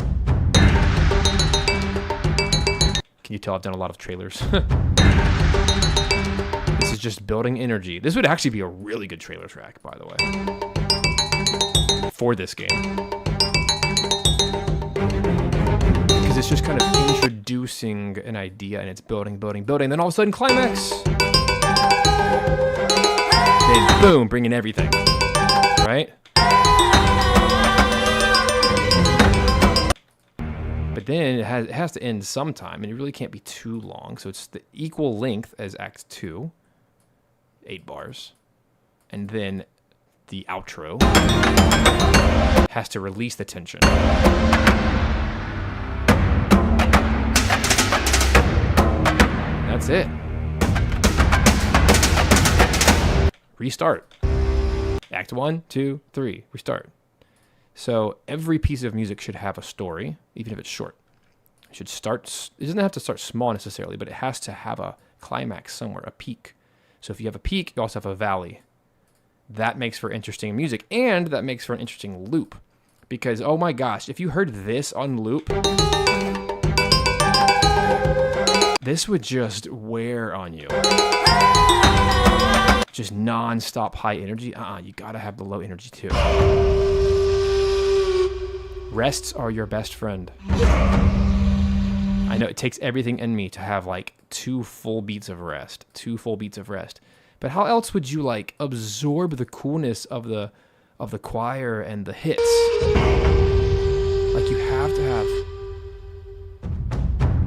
Can you tell I've done a lot of trailers? This is just building energy. This would actually be a really good trailer track, by the way, for this game. Because it's just kind of introducing an idea and it's building. Then all of a sudden, climax! Then boom, bringing everything. Right? But then it has to end sometime, and it really can't be too long. So it's the equal length as Act 2, 8 bars. And then the outro has to release the tension. That's it. Restart. Act 1, 2, 3, restart. So every piece of music should have a story, even if it's short. It doesn't have to start small necessarily, but it has to have a climax somewhere, a peak. So if you have a peak, you also have a valley. That makes for interesting music, and that makes for an interesting loop. Because, oh my gosh, if you heard this on loop, this would just wear on you. Just non-stop high energy. You gotta have the low energy too. Rests are your best friend. I know it takes everything in me to have like 2 full beats of rest. But how else would you like absorb the coolness of the choir and the hits? Like you have to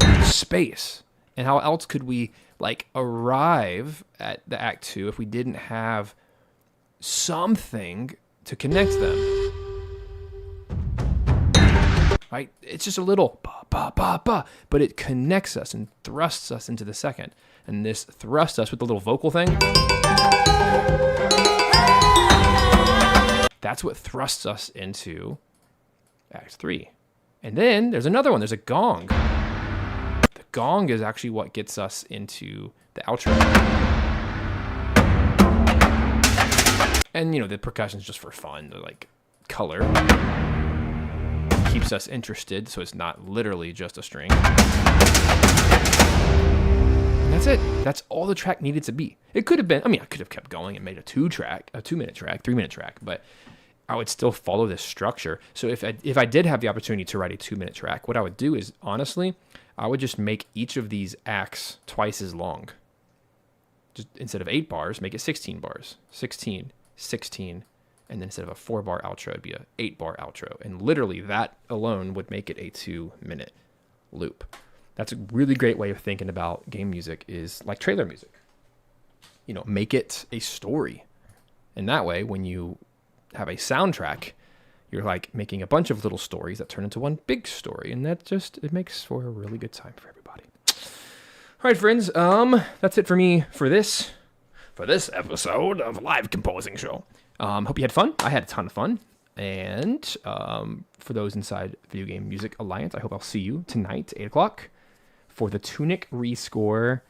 have space. And how else could we like arrive at the Act 2 if we didn't have something to connect them? Right? It's just a little ba, but it connects us and thrusts us into the second. And this thrusts us with the little vocal thing. That's what thrusts us into Act 3. And then there's another one. There's a gong. The gong is actually what gets us into the outro. And, you know, the percussion's just for fun. They're like color. Keeps us interested, so it's not literally just a string. And that's it. That's all the track needed to be. It could have been, I mean, I could have kept going and made a 2-minute track, 3-minute track, but I would still follow this structure. So if I did have the opportunity to write a 2-minute track, what I would do is, honestly, I would just make each of these acts twice as long. Just instead of 8 bars, make it 16 bars. 16, 16, and then instead of a 4-bar outro, it'd be a 8-bar outro. And literally that alone would make it a 2-minute loop. That's a really great way of thinking about game music, is like trailer music. You know, make it a story. And that way, when you have a soundtrack, you're like making a bunch of little stories that turn into one big story. And that just, it makes for a really good time for everybody. All right, friends, that's it for me for this episode of Live Composing Show. Hope you had fun. I had a ton of fun. And for those inside Video Game Music Alliance, I hope I'll see you tonight, 8 o'clock, for the Tunic Rescore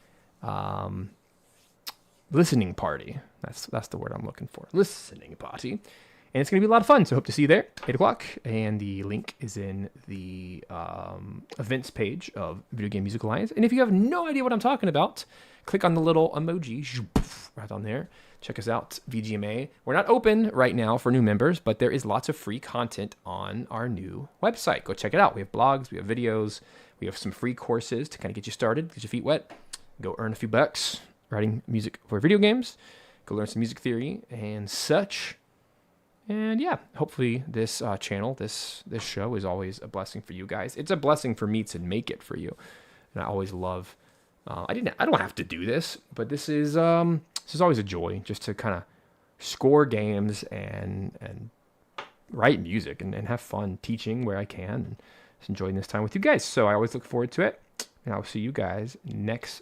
listening party. That's the word I'm looking for. Listening party. And it's going to be a lot of fun, so hope to see you there, 8 o'clock. And the link is in the events page of Video Game Music Alliance. And if you have no idea what I'm talking about, click on the little emoji right on there. Check us out, VGMA. We're not open right now for new members, but there is lots of free content on our new website. Go check it out. We have blogs, we have videos, we have some free courses to kind of get you started, get your feet wet, go earn a few bucks writing music for video games, go learn some music theory and such. And yeah, hopefully this channel, this show is always a blessing for you guys. It's a blessing for me to make it for you. And I always love, I don't have to do this, but this is always a joy, just to kind of score games and write music and have fun teaching where I can, and just enjoying this time with you guys. So I always look forward to it, and I'll see you guys next